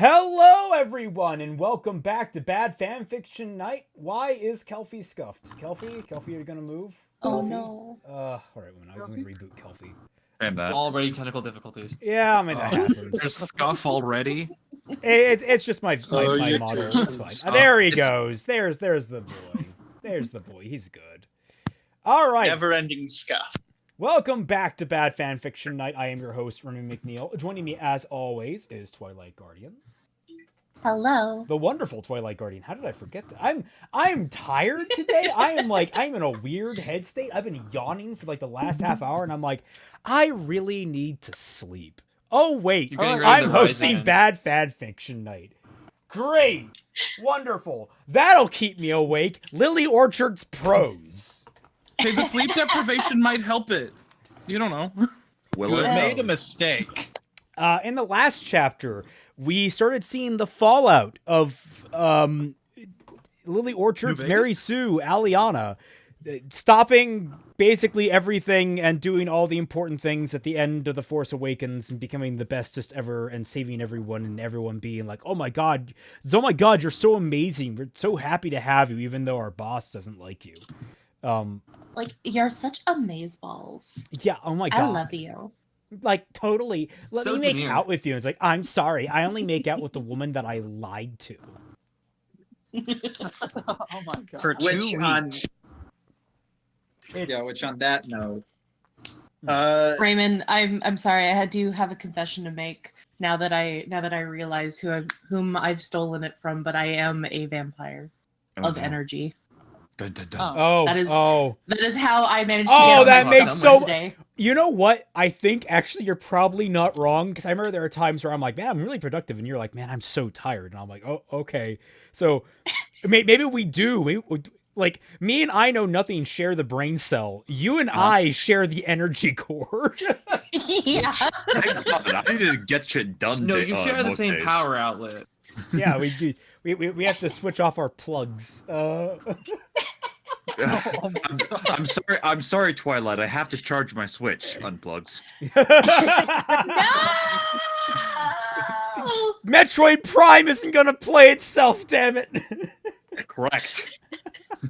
Hello, everyone, and welcome back to Bad Fanfiction Night. Why is Kelfie scuffed? Kelfie, are you gonna move? Oh Kelfie? no. All right, I'm gonna reboot Kelfie. And that. Already technical difficulties. Yeah, I mean that happens. There's scuff already. It's just my you model. too. It's fine. There he goes. There's the boy. There's the boy. He's good. All right. Never-ending scuff. Welcome back to Bad Fanfiction Night. I am your host, Remy McNeil. Joining me, as always, is Twilight Guardian. Hello. The wonderful Twilight Guardian. How did I forget that? I'm tired today. I'm in a weird head state. I've been yawning for like the last half hour, and I'm like, I really need to sleep. Oh wait, I'm hosting Bad Fanfiction Night. Great, wonderful. That'll keep me awake. Lily Orchard's prose. Hey, the sleep deprivation might help it. You don't know. You made a mistake. In the last chapter, we started seeing the fallout of Lily Orchard's Mary Sue, Aliana, stopping basically everything and doing all the important things at the end of The Force Awakens and becoming the bestest ever and saving everyone and everyone being like, oh my god, you're so amazing. We're so happy to have you, even though our boss doesn't like you. Like, you're such amazeballs. Yeah, oh my god. I love you. Like, totally. Let So me make near. out with you. It's like, I'm sorry. I only make out with the woman that I lied to. Oh my god. For 2 weeks. Which on that note, Raymond, I'm sorry. I do have a confession to make now that I realize whom I've stolen it from, but I am a vampire of energy. Dun, dun, dun. Oh, that is how I managed to Oh, get that on makes myself so- today. You know what? I think actually you're probably not wrong, because I remember there are times where I'm like, man, I'm really productive, and you're like, man, I'm so tired, and I'm like, oh, okay. So maybe we do. Like, me and I Know Nothing share the brain cell. You and I share the energy core. Yeah. I need to get shit done. No, you share the most same days. power outlet. Yeah, we do. We have to switch off our plugs. I'm sorry, Twilight. I have to charge my Switch. Unplugs. No! Metroid Prime isn't gonna play itself, damn it. Correct.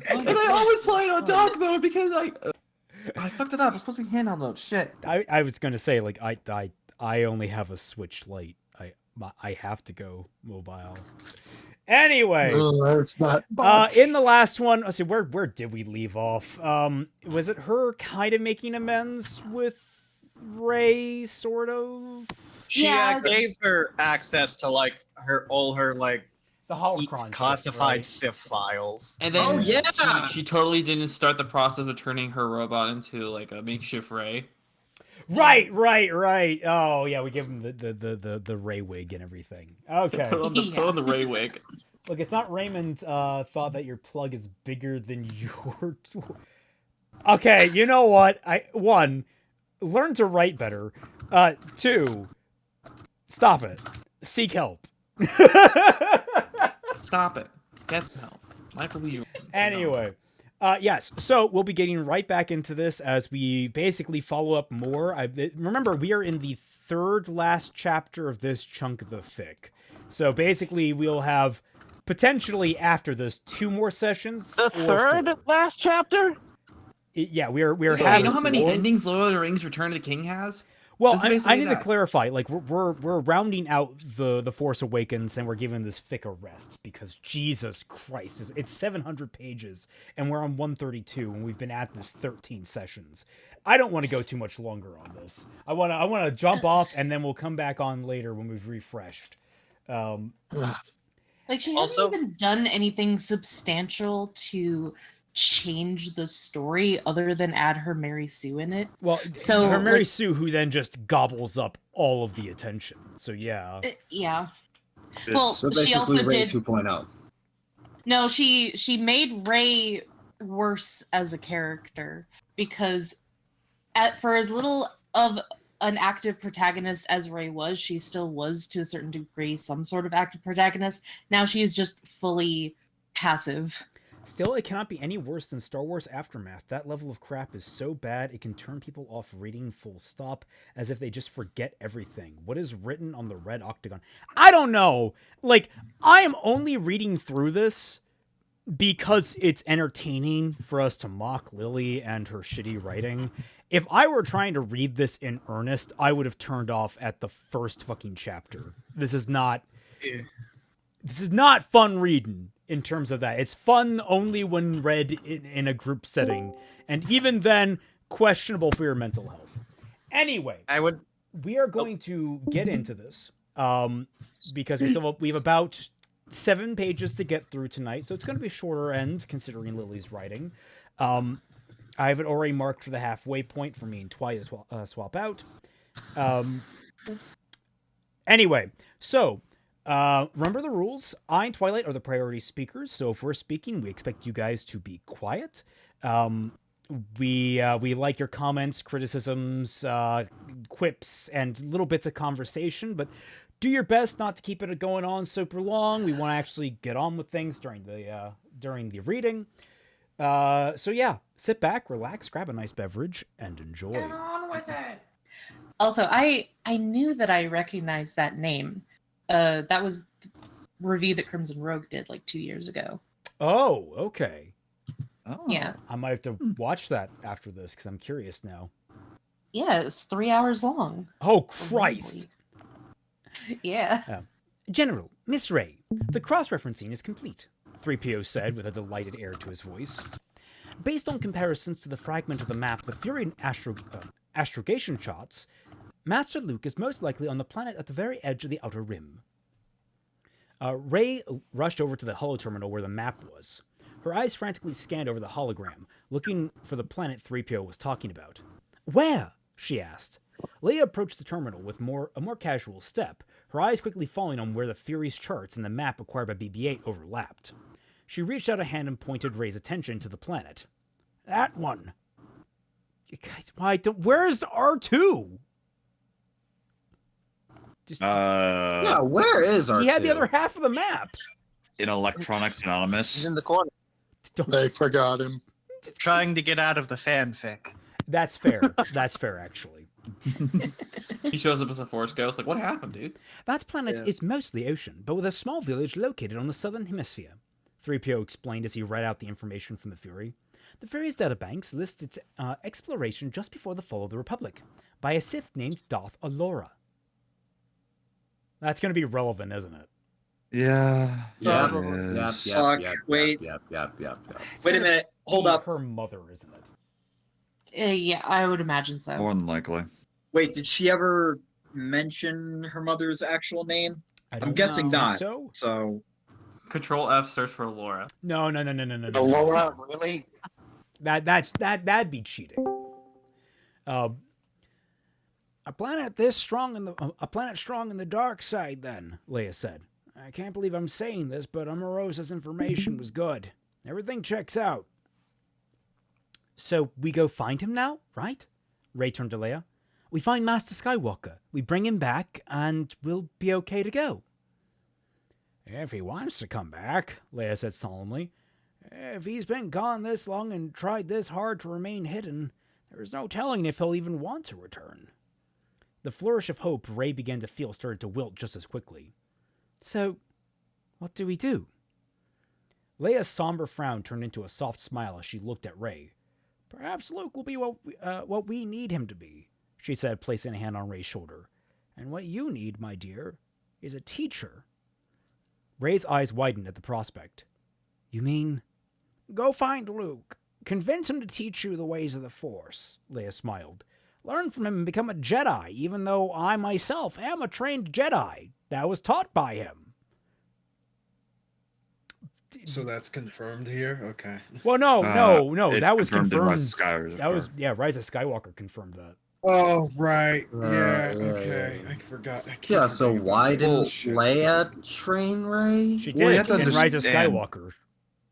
And I always play it on dock mode because I fucked it up. It's supposed to be handheld mode. Shit. I was gonna say, like, I only have a Switch Lite. I have to go mobile. Anyway, It's not. in the last one, let's see, where did we leave off? Was it her kind of making amends with Rey, sort of? She Yeah. gave her access to all her The holocron classified shit, Sith files. And then Oh, yeah! she totally didn't start the process of turning her robot into like a makeshift Ray. right? Right. Oh yeah, we give him the Rey wig and everything. Okay. Put on the Ray wig. Look, it's not Raymond's thought that your plug is bigger than your... Okay, you know what? One, learn to write better. Two, stop it. Seek help. Stop it. Get help. Michael, you. Anyway, yes, so we'll be getting right back into this as we basically follow up more. Remember, we are in the third last chapter of this chunk of the fic. So basically, we'll have... potentially after this 2 more sessions. The third last chapter? Yeah, we're So, having. you know how many 4? endings Lord of the Rings Return of the King has? Well, This is I basically need to that. clarify. Like we're rounding out the Force Awakens, and we're giving this fic a rest because Jesus Christ, it's 700 pages, and we're on 132, and we've been at this 13 sessions. I don't want to go too much longer on this. I want to jump off, and then we'll come back on later when we've refreshed. Like, she hasn't Also- even done anything substantial to change the story other than add her Mary Sue in it. Well, So, her Mary like- Sue, who then just gobbles up all of the attention. So yeah. Yeah. This- Well, So she basically, also Ray did. 2.0. No, she made Rey worse as a character because for as little of an active protagonist as Rey was, she still was to a certain degree some sort of active protagonist. Now she is just fully passive. Still, it cannot be any worse than Star Wars Aftermath. That level of crap is so bad it can turn people off reading full stop, as if they just forget everything. What is written on the red octagon? I don't know. Like, I am only reading through this because it's entertaining for us to mock Lily and her shitty writing. If I were trying to read this in earnest, I would have turned off at the first fucking chapter. This is not fun reading in terms of that. It's fun only when read in a group setting, and even then, questionable for your mental health. Anyway, we are going to get into this because we have about 7 pages to get through tonight, so it's going to be a shorter end considering Lily's writing. I have it already marked for the halfway point for me and Twi to swap out. Anyway, so remember the rules. I and Twilight are the priority speakers, so if we're speaking, we expect you guys to be quiet. We like your comments, criticisms, quips, and little bits of conversation, but do your best not to keep it going on super long. We want to actually get on with things during the reading. So yeah, sit back, relax, grab a nice beverage, and enjoy. Get on with it. Also, I knew that I recognized that name. That was the review that Crimson Rogue did like 2 years ago. Oh, okay. Oh. Yeah. I might have to watch that after this because I'm curious now. Yeah, it's 3 hours long. Oh, Christ. Yeah. General, Miss Ray, the cross-referencing is complete, 3PO said with a delighted air to his voice. Based on comparisons to the fragment of the map the Fury astrogation charts, Master Luke is most likely on the planet at the very edge of the Outer Rim. Ray rushed over to the holoterminal where the map was. Her eyes frantically scanned over the hologram, looking for the planet 3PO was talking about. Where? She asked. Leia approached the terminal with a more casual step, her eyes quickly falling on where the Fury's charts and the map acquired by BB-8 overlapped. She reached out a hand and pointed Ray's attention to the planet. That one. Guys, where's R2? Yeah, where is R2? He had the other half of the map. In Electronics Anonymous. He's in the corner. They forgot him. Trying to get out of the fanfic. That's fair. That's fair, actually. He shows up as a Force Ghost. Like, what happened, dude? That planet is mostly ocean, but with a small village located on the southern hemisphere. 3PO explained as he read out the information from the Fury. The Fury's databanks list its exploration just before the fall of the Republic by a Sith named Darth Alora. That's going to be relevant, isn't it? Yeah. Yep. Wait. Yep. Wait a minute. Hold up. Her mother, isn't it? Yeah, I would imagine so. More than likely. Wait, did she ever mention her mother's actual name? I'm guessing not. So Control F, search for Laura. No. Laura, really? That'd be cheating. A planet strong in the dark side, then, Leia said. I can't believe I'm saying this, but Omarosa's information was good. Everything checks out. So we go find him now, right? Rey turned to Leia. We find Master Skywalker. We bring him back, and we'll be okay to go. If he wants to come back, Leia said solemnly. If he's been gone this long and tried this hard to remain hidden, there's no telling if he'll even want to return. The flourish of hope Rey began to feel started to wilt just as quickly. So, what do we do? Leia's somber frown turned into a soft smile as she looked at Rey. Perhaps Luke will be what we need him to be, she said, placing a hand on Rey's shoulder. And what you need, my dear, is a teacher. Rey's eyes widened at the prospect. You mean? Go find Luke. Convince him to teach you the ways of the Force, Leia smiled. Learn from him and become a Jedi, even though I myself am a trained Jedi that was taught by him. So that's confirmed here? Okay. Well, no. That was confirmed. Rise of Skywalker. That was, Rise of Skywalker confirmed that. Oh, right. Yeah, okay. I forgot. Yeah, so why didn't Leia train Rey? She did in Rise of Skywalker.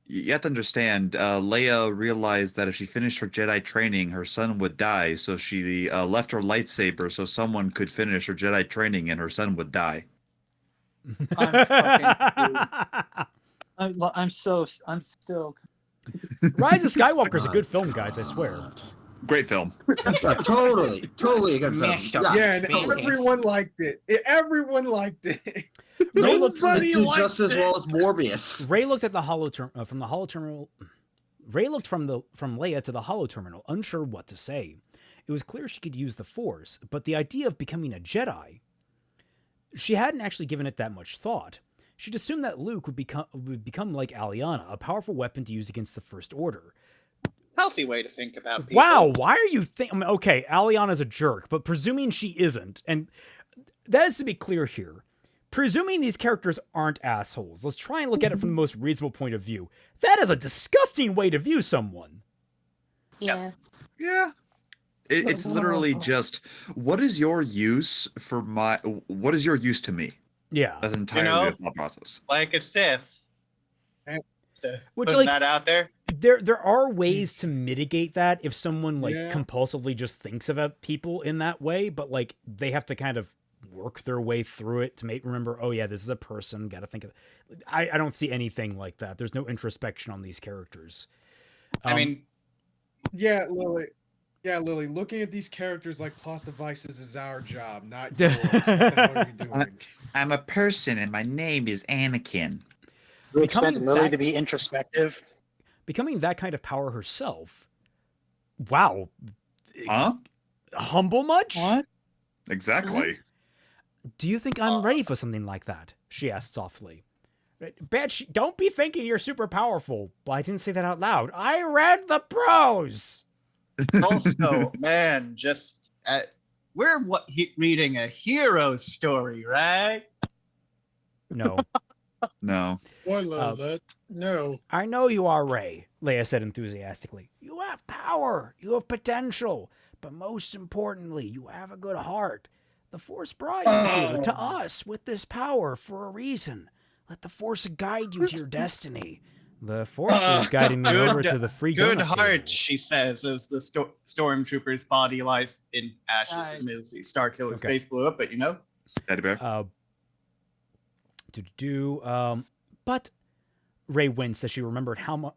You have to understand, Leia realized that if she finished her Jedi training, her son would die, so she left her lightsaber so someone could finish her Jedi training and her son would die. I'm still. Rise of Skywalker is a good film, guys. I swear. Great film. Yeah, totally a good film. Yeah, and everyone liked it. Everyone liked it. Ray looked just as well as Morbius. Ray looked at the from the holo terminal. Ray looked from Leia to the holo terminal, unsure what to say. It was clear she could use the Force, but the idea of becoming a Jedi, she hadn't actually given it that much thought. She'd assumed that Luke would become like Aliana, a powerful weapon to use against the First Order. Healthy way to think about people. Wow, why are you thinking? Okay, Aliana's a jerk, but presuming she isn't, and that is to be clear here. Presuming these characters aren't assholes, let's try and look at it from the most reasonable point of view. That is a disgusting way to view someone. Yeah. Yeah. It's literally just, what is your use to me? Yeah. That's entirely the thought process. Like a Sith. Which, putting that out there. There are ways to mitigate that if someone compulsively just thinks about people in that way, but like they have to kind of work their way through it to remember, oh yeah, this is a person, gotta think of I don't see anything like that. There's no introspection on these characters. I mean, yeah, Lily, looking at these characters like plot devices is our job, not yours. What the hell are you doing? I'm a person and my name is Anakin. We expect Lily to be introspective. Becoming that kind of power herself. Wow. Huh? Humble much? What? Exactly. Do you think I'm ready for something like that? She asked softly. Bitch, don't be thinking you're super powerful. Well, I didn't say that out loud. I read the prose. Also, man, we're reading a hero story, right? No. No. Spoiler alert. No. I know you are, Ray, Leia said enthusiastically. You have power. You have potential. But most importantly, you have a good heart. The Force brought you here to us with this power for a reason. Let the Force guide you to your destiny. The Force is guiding me over to the free good donut heart, table. she says, as the stormtrooper's body lies in ashes as the Starkiller's face blew up, but you know. Teddy bear. But Ray winced as she remembered how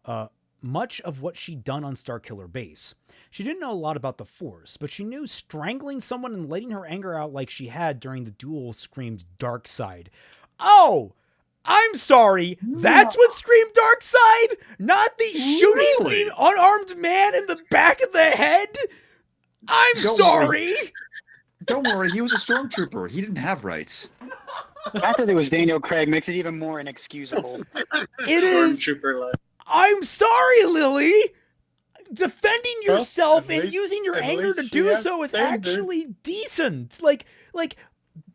much of what she'd done on Starkiller Base. She didn't know a lot about the Force, but she knew strangling someone and letting her anger out like she had during the duel screamed dark side. Oh! I'm sorry, that's what screamed dark side? Not the shooting the unarmed man in the back of the head? I'm sorry! Don't worry, he was a stormtrooper. He didn't have rights. The fact that it was Daniel Craig makes it even more inexcusable. It is. I'm sorry, Lily. Defending yourself and using your anger to do so is actually decent. Like,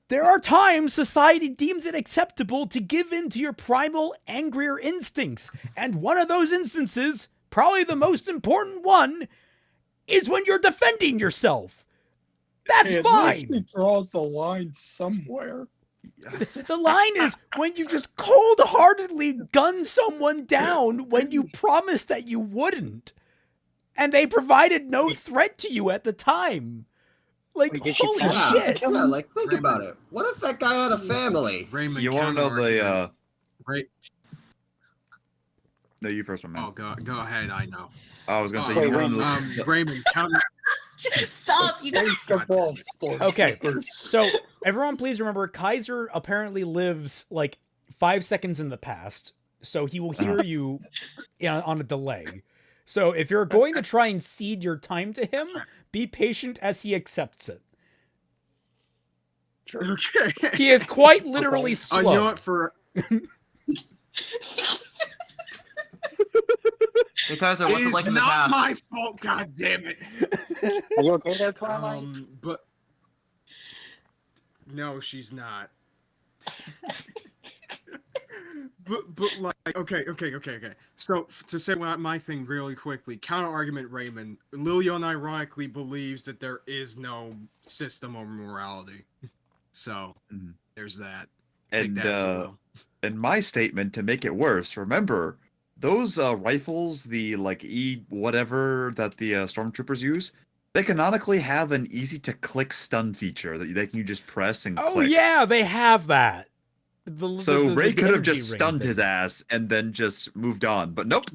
there are times society deems it acceptable to give in to your primal, angrier instincts. And one of those instances, probably the most important one, is when you're defending yourself. That's fine. He draws the line somewhere. The line is when you just cold-heartedly gun someone down when you promised that you wouldn't. And they provided no threat to you at the time. Like, holy shit. Yeah, like, think about it. What if that guy had a family? Raymond, You want to know the... Right. No, you first, my man. Oh, go ahead. I know. I was going to say... Raymond, counter... Stop, you guys. Okay, so everyone please remember, Kaiser apparently lives like 5 seconds in the past, so he will hear you on a delay. So if you're going to try and cede your time to him, be patient as he accepts it. Okay. He is quite literally slow. You know what, for... Because what's it like in the past? It's not my fault, God damn it. Are you okay there, Twilight? But no, she's not. but like, okay. So to say my thing really quickly, counter argument, Raymond. Lilian ironically believes that there is no system of morality. So there's that. And in my statement, to make it worse, remember those rifles, the like whatever that the stormtroopers use, they canonically have an easy to click stun feature that you just press and click. Oh yeah, they have that. So Ray could have energy just ring stunned thing. his ass and then just moved on, but nope.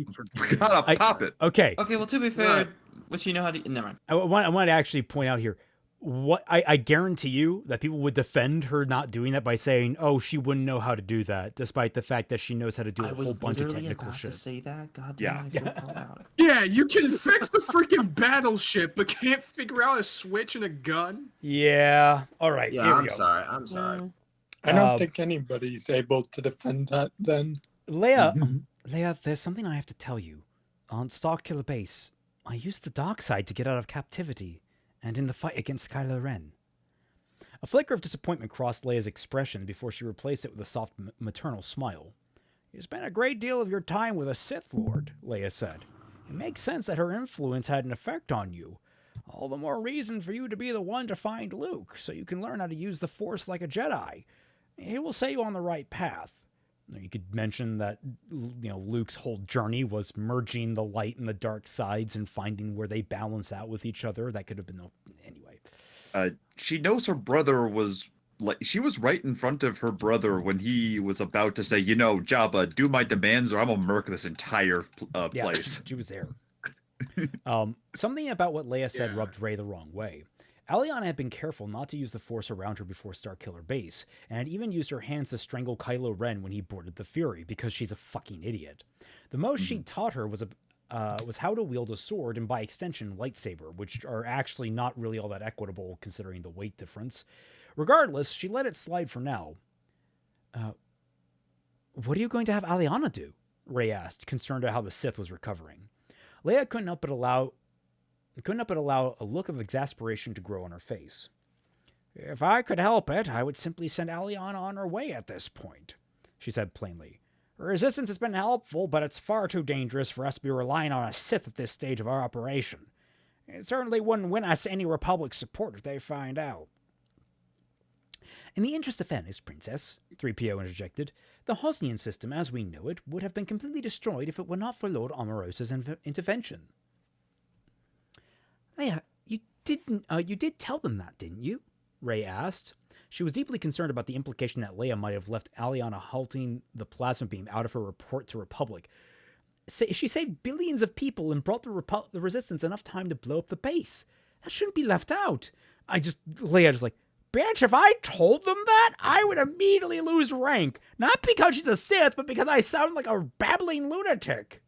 Gotta pop it. Okay. Okay, well, to be fair, which you know how to. Never mind. I want to actually point out here. What I guarantee you that people would defend her not doing that by saying, "Oh, she wouldn't know how to do that," despite the fact that she knows how to do a whole bunch of technical shit. To say that, God Yeah. damn, I feel called out. Yeah, you can fix the freaking battleship, but can't figure out a switch and a gun. Yeah. All right. Yeah, here we I'm go. sorry. I'm sorry. I don't think anybody's able to defend that then. Leia, there's something I have to tell you. On Starkiller Base, I used the dark side to get out of captivity, and in the fight against Kylo Ren. A flicker of disappointment crossed Leia's expression before she replaced it with a soft maternal smile. You spent a great deal of your time with a Sith Lord, Leia said. It makes sense that her influence had an effect on you. All the more reason for you to be the one to find Luke, so you can learn how to use the Force like a Jedi. He will set you on the right path. You could mention that, Luke's whole journey was merging the light and the dark sides and finding where they balance out with each other. That could have been anyway. She knows her brother was she was right in front of her brother when he was about to say, Jabba, do my demands or I'm gonna murk this entire place. She was there. Something about what Leia said rubbed Rey the wrong way. Aliana had been careful not to use the Force around her before Starkiller Base, and had even used her hands to strangle Kylo Ren when he boarded the Fury, because she's a fucking idiot. The most she taught her was how to wield a sword and, by extension, lightsaber, which are actually not really all that equitable considering the weight difference. Regardless, she let it slide for now. What are you going to have Aliana do? Rey asked, concerned at how the Sith was recovering. Leia couldn't help but allow a look of exasperation to grow on her face. If I could help it, I would simply send Aliana on her way at this point, she said plainly. Resistance has been helpful, but it's far too dangerous for us to be relying on a Sith at this stage of our operation. It certainly wouldn't win us any Republic support if they find out. In the interest of fairness, Princess, 3PO interjected, the Hosnian system as we know it would have been completely destroyed if it were not for Lord Omarosa's intervention. Leia, you did tell them that, didn't you? Rey asked. She was deeply concerned about the implication that Leia might have left Aliana halting the plasma beam out of her report to Republic. She saved billions of people and brought the Resistance enough time to blow up the base. That shouldn't be left out. Leia just like, bitch, if I told them that, I would immediately lose rank. Not because she's a Sith, but because I sound like a babbling lunatic.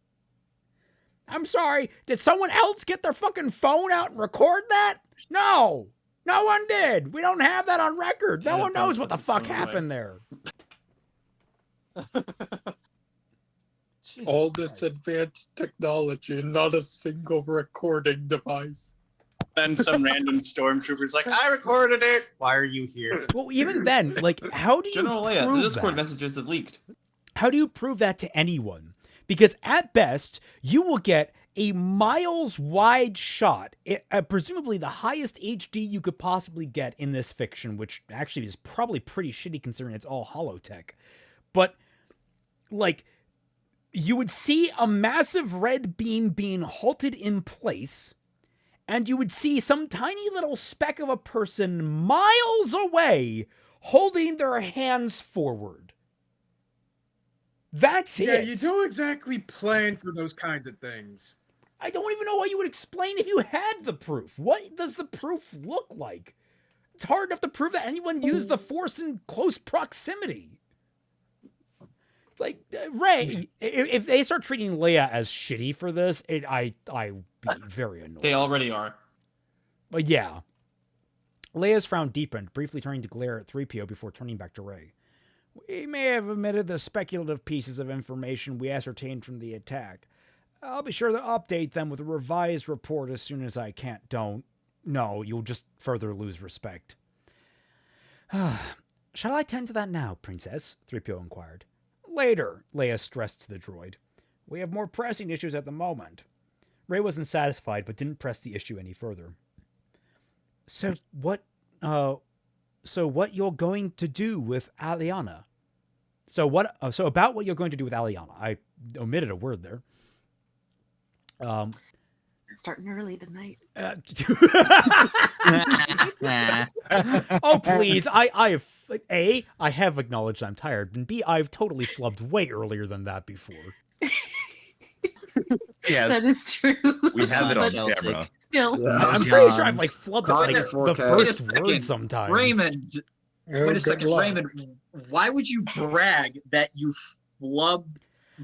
I'm sorry, did someone else get their fucking phone out and record that? No! No one did! We don't have that on record! No one knows what the fuck happened there. All this advanced technology and not a single recording device. Then some random stormtrooper's like, I recorded it! Why are you here? Well, even then, how do you General Leia, prove the Discord that? messages have leaked. How do you prove that to anyone? Because at best, you will get a miles-wide shot, presumably the highest HD you could possibly get in this fiction, which actually is probably pretty shitty considering it's all holotech. But, you would see a massive red beam being halted in place, and you would see some tiny little speck of a person miles away holding their hands forward. That's it. Yeah, you don't exactly plan for those kinds of things. I don't even know what you would explain if you had the proof. What does the proof look like? It's hard enough to prove that anyone used the Force in close proximity. It's like, Rey, if they start treating Leia as shitty for this, I'd be very annoyed. They already are. But yeah. Leia's frown deepened, briefly turning to glare at 3PO before turning back to Rey. We may have omitted the speculative pieces of information we ascertained from the attack. I'll be sure to update them with a revised report as soon as I can. No, you'll just further lose respect. Shall I tend to that now, Princess? 3PO inquired. Later, Leia stressed to the droid. We have more pressing issues at the moment. Rey wasn't satisfied, but didn't press the issue any further. So what you're going to do with Aliana? So about what you're going to do with Aliana. I omitted a word there. Starting early tonight. Oh, please. I have acknowledged I'm tired, and B, I've totally flubbed way earlier than that before. Yes. That is true. We have it on But camera. Still. I'm pretty sure I've like flubbed like the Wait a first second. word sometimes. Raymond, Oh, wait a good second, luck. Raymond. Why would you brag that you flubbed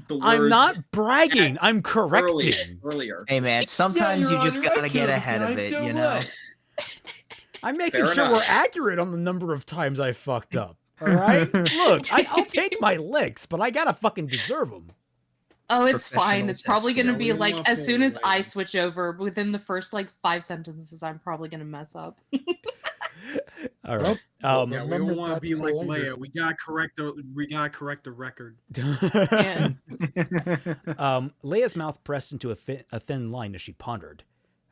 the words? I'm not bragging. I'm correcting. Earlier. Hey man, sometimes you You're just on gotta record, get ahead of guys, it, so you know? what? I'm making Fair sure enough. we're accurate on the number of times I fucked up. All right? Look, I'll take my licks, but I gotta fucking deserve them. Oh, it's fine. It's probably going to Yeah, be we like, love as soon as Raymond. I switch over, within the first like 5 sentences, I'm probably going to mess up. All right. Yeah, we Remember don't want to that be like cylinder. Leia. We gotta correct the record. Yeah. Leia's mouth pressed into a thin line as she pondered.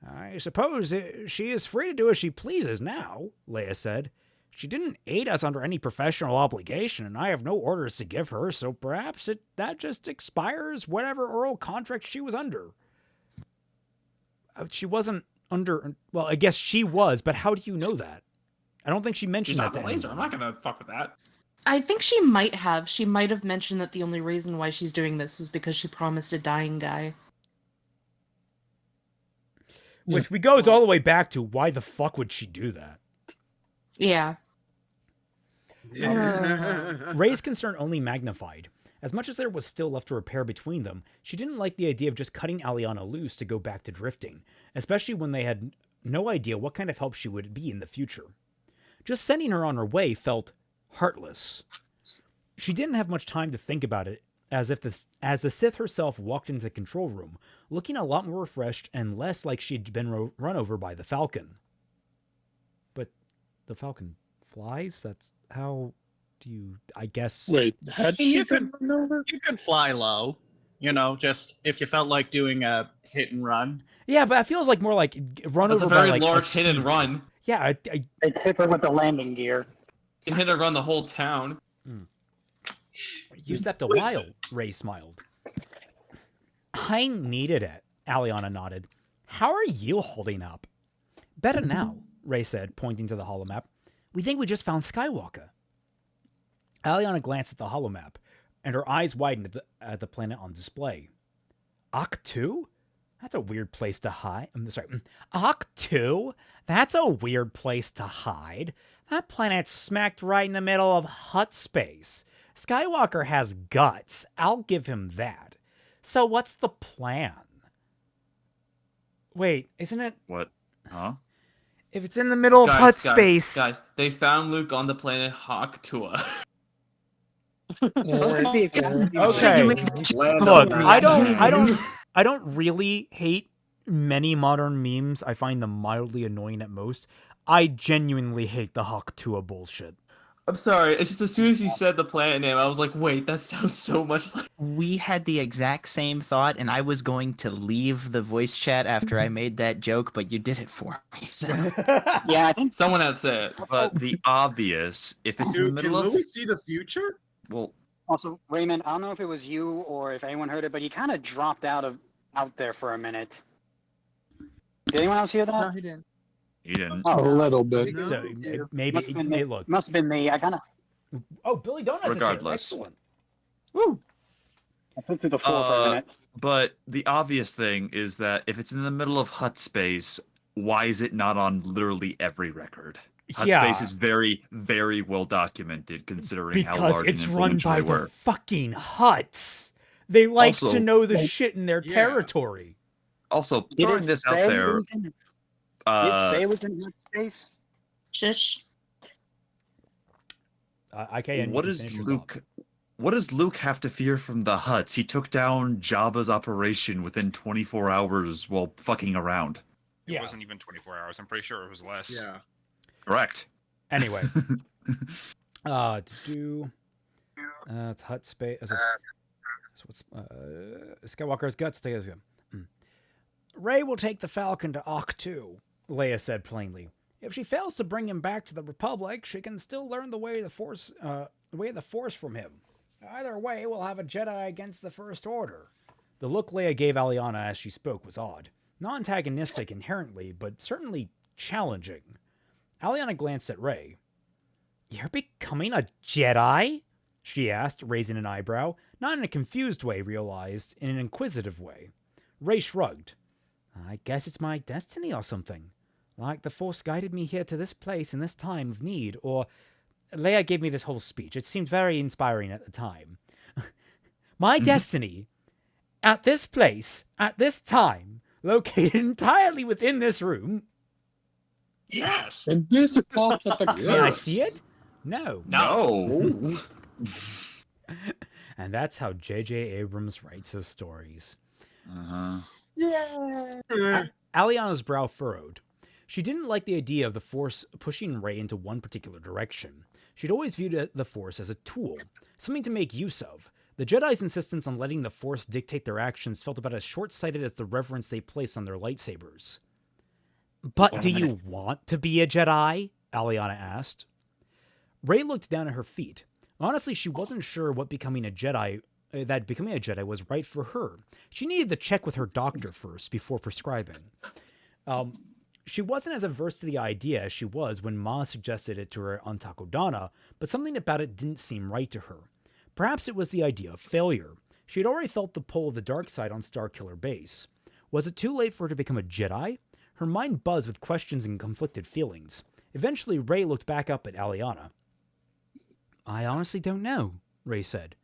I suppose she is free to do as she pleases now, Leia said. She didn't aid us under any professional obligation, and I have no orders to give her, so perhaps that just expires whatever oral contract she was under. She wasn't under... Well, I guess she was, but how do you know that? I don't think she mentioned She's that not to the laser. anyone. I'm not gonna fuck with that. I think she might have. She might have mentioned that the only reason why she's doing this was because she promised a dying guy. Which goes all the way back to why the fuck would she do that? Yeah. Ray's concern only magnified. As much as there was still left to repair between them, she didn't like the idea of just cutting Aliana loose to go back to drifting, especially when they had no idea what kind of help she would be in the future. Just sending her on her way felt heartless. She didn't have much time to think about it, as the Sith herself walked into the control room, looking a lot more refreshed and less like she'd been run over by the Falcon. But the Falcon flies? That's how do you... I guess... Wait, had she You been run over? could fly low. You know, just if you felt like doing a hit and run. Yeah, but it feels like more like run That's a over very by like large hit and speed. run. Yeah, They tip her with the landing gear. You can hit and run the whole town. You stepped a while, Ray smiled. I needed it, Aliana nodded. How are you holding up? Better now, Ray said, pointing to the holomap. We think we just found Skywalker. Aliana glanced at the holomap, and her eyes widened at the planet on display. Ahch-To? That's a weird place to hide. I'm sorry. Ahch-To? That's a weird place to hide. That planet's smacked right in the middle of Hutt space. Skywalker has guts. I'll give him that. So what's the plan? Wait, isn't it... What? Huh? If it's in the middle of Hutt space... Guys, they found Luke on the planet Ahch-To. Okay. Look, I don't really hate many modern memes. I find them mildly annoying at most. I genuinely hate the Ahch-To bullshit. I'm sorry, it's just as soon as you said the planet name, I was like, wait, that sounds so much like... We had the exact same thought, and I was going to leave the voice chat after I made that joke, but you did it for me. So. Yeah, I think Someone else say it. But the obvious, if it's in the Dude, can middle of... Lily see the future? Well, also Raymond. I don't know if it was you or if anyone heard it, but you kind of dropped out there for a minute. Did anyone else hear that? No, he didn't. you didn't. A little bit. No. So maybe... Must have been me. Hey, look. Must have been me. I kind of. Oh, Billy Donuts Regardless. is here. Excellent. Woo. I put through the floor for a minute. But the obvious thing is that if it's in the middle of Hutt space, why is it not on literally every record? Hutt space is very, very well documented considering how Because large it's and run influential by they were. the fucking Hutts. They like Also- to know the shit in their territory. Also, Did throwing it this say out it there, was in- Did it say it was in Hutt space? Shush. IKN, what does Luke have to fear from the Hutts? He took down Jabba's operation within 24 hours while fucking around. It wasn't even 24 hours. I'm pretty sure it was less. Yeah. Correct. Anyway. It's Hutt space. So what's Skywalker's guts? Take it. Rey will take the Falcon to Ahch-To, Leia said plainly. If she fails to bring him back to the Republic, she can still learn the way of the Force from him. Either way, we'll have a Jedi against the First Order. The look Leia gave Aliana as she spoke was odd. Not antagonistic inherently, but certainly challenging. Aliana glanced at Rey. You're becoming a Jedi? She asked, raising an eyebrow, not in a confused way, realized, in an inquisitive way. Rey shrugged. I guess it's my destiny or something. Like the Force guided me here to this place in this time of need, or Leia gave me this whole speech. It seemed very inspiring at the time. My destiny, at this place, at this time, located entirely within this room. Yes. And this box at the Can I see it? No. No. And that's how J.J. Abrams writes his stories. Uh-huh. Yeah. Aliana's brow furrowed. She didn't like the idea of the Force pushing Rey into one particular direction. She'd always viewed the Force as a tool, something to make use of. The Jedi's insistence on letting the Force dictate their actions felt about as short-sighted as the reverence they place on their lightsabers. But do you want to be a Jedi? Aliana asked. Rey looked down at her feet. Honestly, she wasn't sure what becoming a Jedi was right for her. She needed to check with her doctor first before prescribing. She wasn't as averse to the idea as she was when Ma suggested it to her on Takodana, but something about it didn't seem right to her. Perhaps it was the idea of failure. She had already felt the pull of the dark side on Starkiller Base. Was it too late for her to become a Jedi? Her mind buzzed with questions and conflicted feelings. Eventually, Rey looked back up at Aliana. I honestly don't know, Rey said.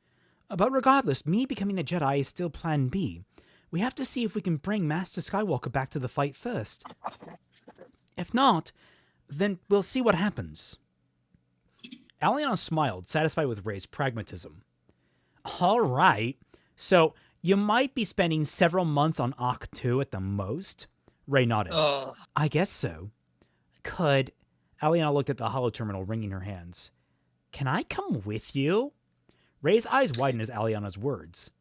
But regardless, me becoming a Jedi is still plan B. We have to see if we can bring Master Skywalker back to the fight first. If not, then we'll see what happens. Aliana smiled, satisfied with Rey's pragmatism. All right, so you might be spending several months on Arc 2 at the most? Rey nodded. I guess so. Could... Aliana looked at the holoterminal, wringing her hands. Can I come with you? Rey's eyes widened as Aliana's words.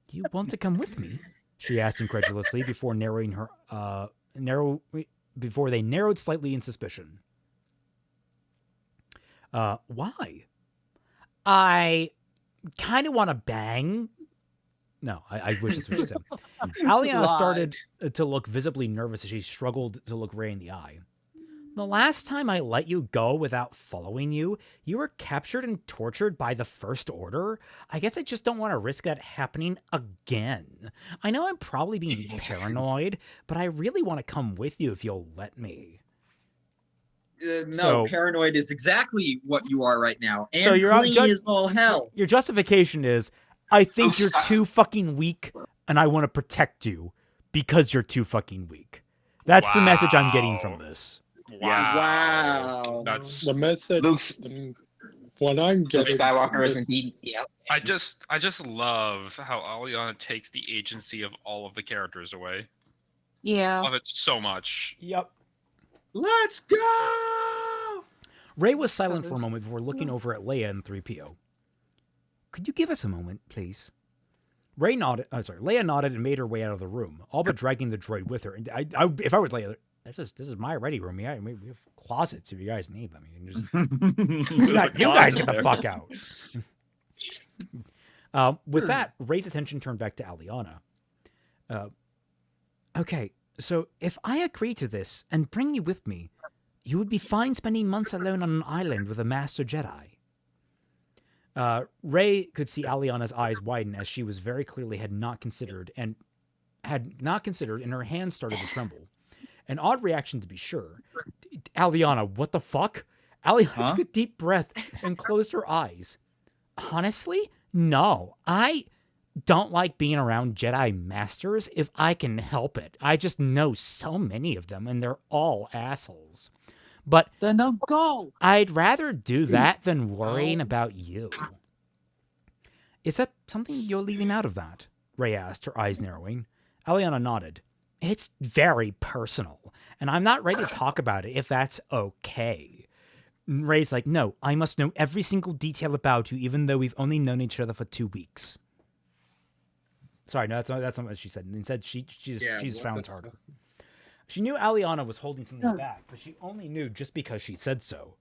Do you want to come with me? She asked incredulously before before they narrowed slightly in suspicion. Why? I kind of want to bang. No, I wish this was him. Aliana started to look visibly nervous as she struggled to look Rey in the eye. The last time I let you go without following you, you were captured and tortured by the First Order. I guess I just don't want to risk that happening again. I know I'm probably being paranoid, but I really want to come with you if you'll let me. No, paranoid is exactly what you are right now. And so you're clingy as all hell. Your justification is, I think you're too fucking weak, and I want to protect you because you're too fucking weak. That's the message I'm getting from this. Wow. That's the message. What I'm getting. Skywalker is indeed. Yeah. I just love how Aliana takes the agency of all of the characters away. Yeah. Love it so much. Yep. Let's go! Rey was silent for a moment before looking over at Leia and 3PO. Could you give us a moment, please? Leia nodded and made her way out of the room, all but dragging the droid with her. And if I were Leia, this is my ready room. Yeah, we have closets if you guys need them. You can just you guys get the fuck out. With that, Rey's attention turned back to Aliana. Okay, so if I agree to this and bring you with me, you would be fine spending months alone on an island with a Master Jedi. Rey could see Aliana's eyes widen as she was very clearly had not considered, and her hands started to tremble. An odd reaction to be sure. Aliana, what the fuck? Aliana took a deep breath and closed her eyes. Honestly, no. I don't like being around Jedi Masters if I can help it. I just know so many of them, and they're all assholes. But then don't go. I'd rather do that than worrying about you. Is that something you're leaving out of that? Rey asked, her eyes narrowing. Aliana nodded. It's very personal, and I'm not ready to talk about it if that's okay. Rey's like, no, I must know every single detail about you, even though we've only known each other for 2 weeks. Sorry, no, that's not what she said. And instead, she's found harder. She knew Aliana was holding something back, but she only knew just because she said so.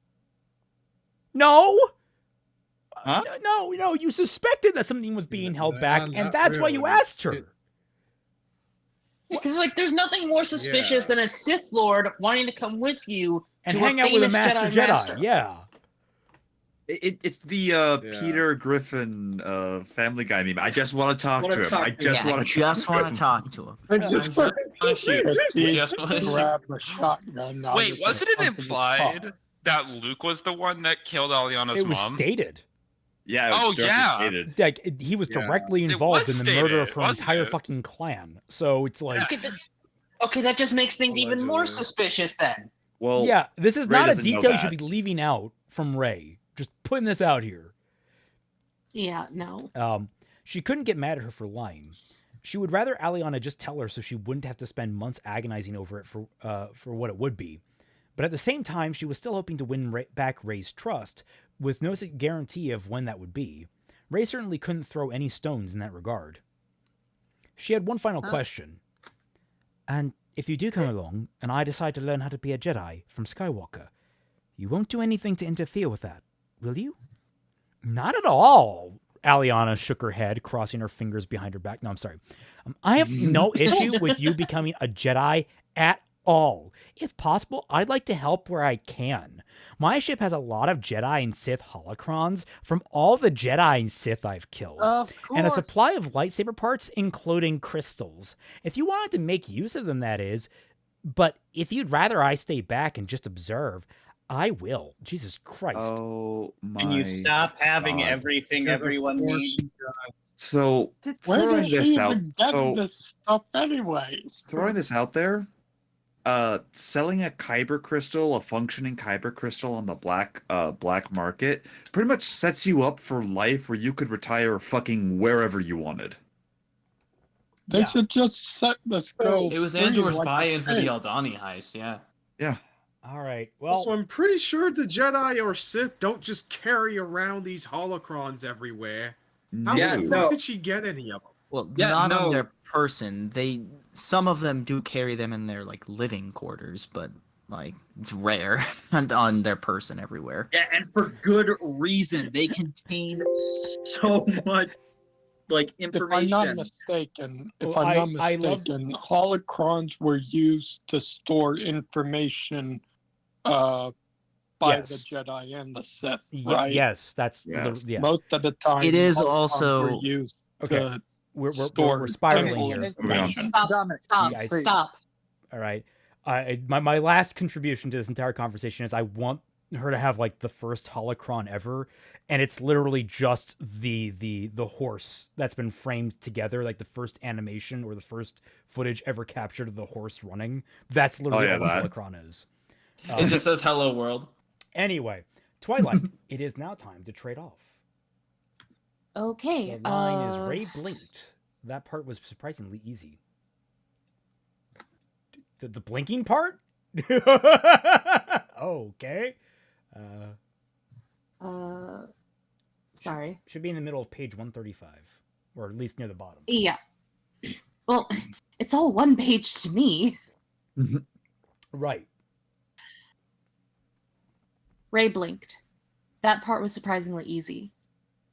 No! Huh? No, you suspected that something was being held back, and that's why you asked her. Because like, there's nothing more suspicious than a Sith Lord wanting to come with you and to hang a out with a famous Master Jedi. Master. Yeah. It's the Peter Griffin Family Guy meme. I just want to talk to him. I just want to talk to him. It's just want to shoot. Just want to grab a shotgun. out Wait, of wasn't the it front of his implied car. that Luke was the one that killed Aliana's It was mom? stated. Yeah. Oh yeah. Like he was directly involved in the murder of her entire fucking clan. So it's like, Okay, that just makes things even more suspicious then. Well, yeah, this is Rey not a doesn't know detail you should that. be leaving out from Rey. Just putting this out here. Yeah, no. She couldn't get mad at her for lying. She would rather Aliana just tell her so she wouldn't have to spend months agonizing over it for what it would be. But at the same time, she was still hoping to win back Rey's trust, with no guarantee of when that would be. Rey certainly couldn't throw any stones in that regard. She had one final question. And if you do come along, and I decide to learn how to be a Jedi from Skywalker, you won't do anything to interfere with that, will you? Not at all. Aliana shook her head, crossing her fingers behind her back. No, I'm sorry. I have no issue with you becoming a Jedi at all. If possible, I'd like to help where I can. My ship has a lot of Jedi and Sith holocrons from all the Jedi and Sith I've killed. Of And a course. supply of lightsaber parts, including crystals. If you wanted to make use of them, that is. But if you'd rather I stay back and just observe, I will. Jesus Christ. Oh my. Can you stop having God. everything everyone needs? So Where throwing does she this out. even get So this stuff anyways? throwing this out there. Selling a kyber crystal, a functioning kyber crystal on the black market, pretty much sets you up for life where you could retire fucking wherever you wanted. They should just set the scope. It was free Andor's like buy-in for the hey. Aldani heist, yeah. Yeah. All right. Well, So I'm pretty sure the Jedi or Sith don't just carry around these holocrons everywhere. How the fuck did she get any of them? Well, not on their person. Some of them do carry them in their like living quarters, but like it's rare and on their person everywhere. Yeah, and for good reason. They contain so much like information. If I'm not mistaken, holocrons were used to store information by the Jedi and the Sith, right? Yes, that's yeah. Most of the time. It is holocrons also were used to We're store spiraling temple here. information. Stop. Guys. Stop. All right. My last contribution to this entire conversation is I want her to have like the first holocron ever, and it's literally just the horse that's been framed together, like the first animation or the first footage ever captured of the horse running. That's literally what a holocron is. It just says "Hello World." Anyway, Twilight, it is now time to trade off. Okay. The line is Rey blinked. That part was surprisingly easy. The blinking part? Okay. Sorry. Should be in the middle of page 135, or at least near the bottom. Yeah. Well, it's all one page to me. Right. Rey blinked. That part was surprisingly easy.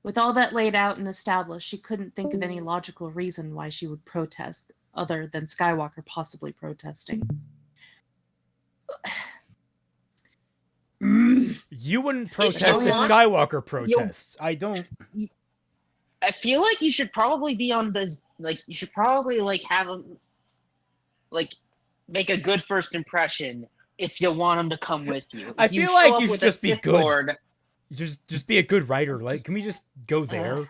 With all that laid out and established, she couldn't think of any logical reason why she would protest, other than Skywalker possibly protesting. You wouldn't protest if Skywalker protests. I don't. I feel like you should probably be on the you should probably have a make a good first impression if you want him to come with you. I feel like you should just be good. Lord, just be a good writer. Like, can we just go there?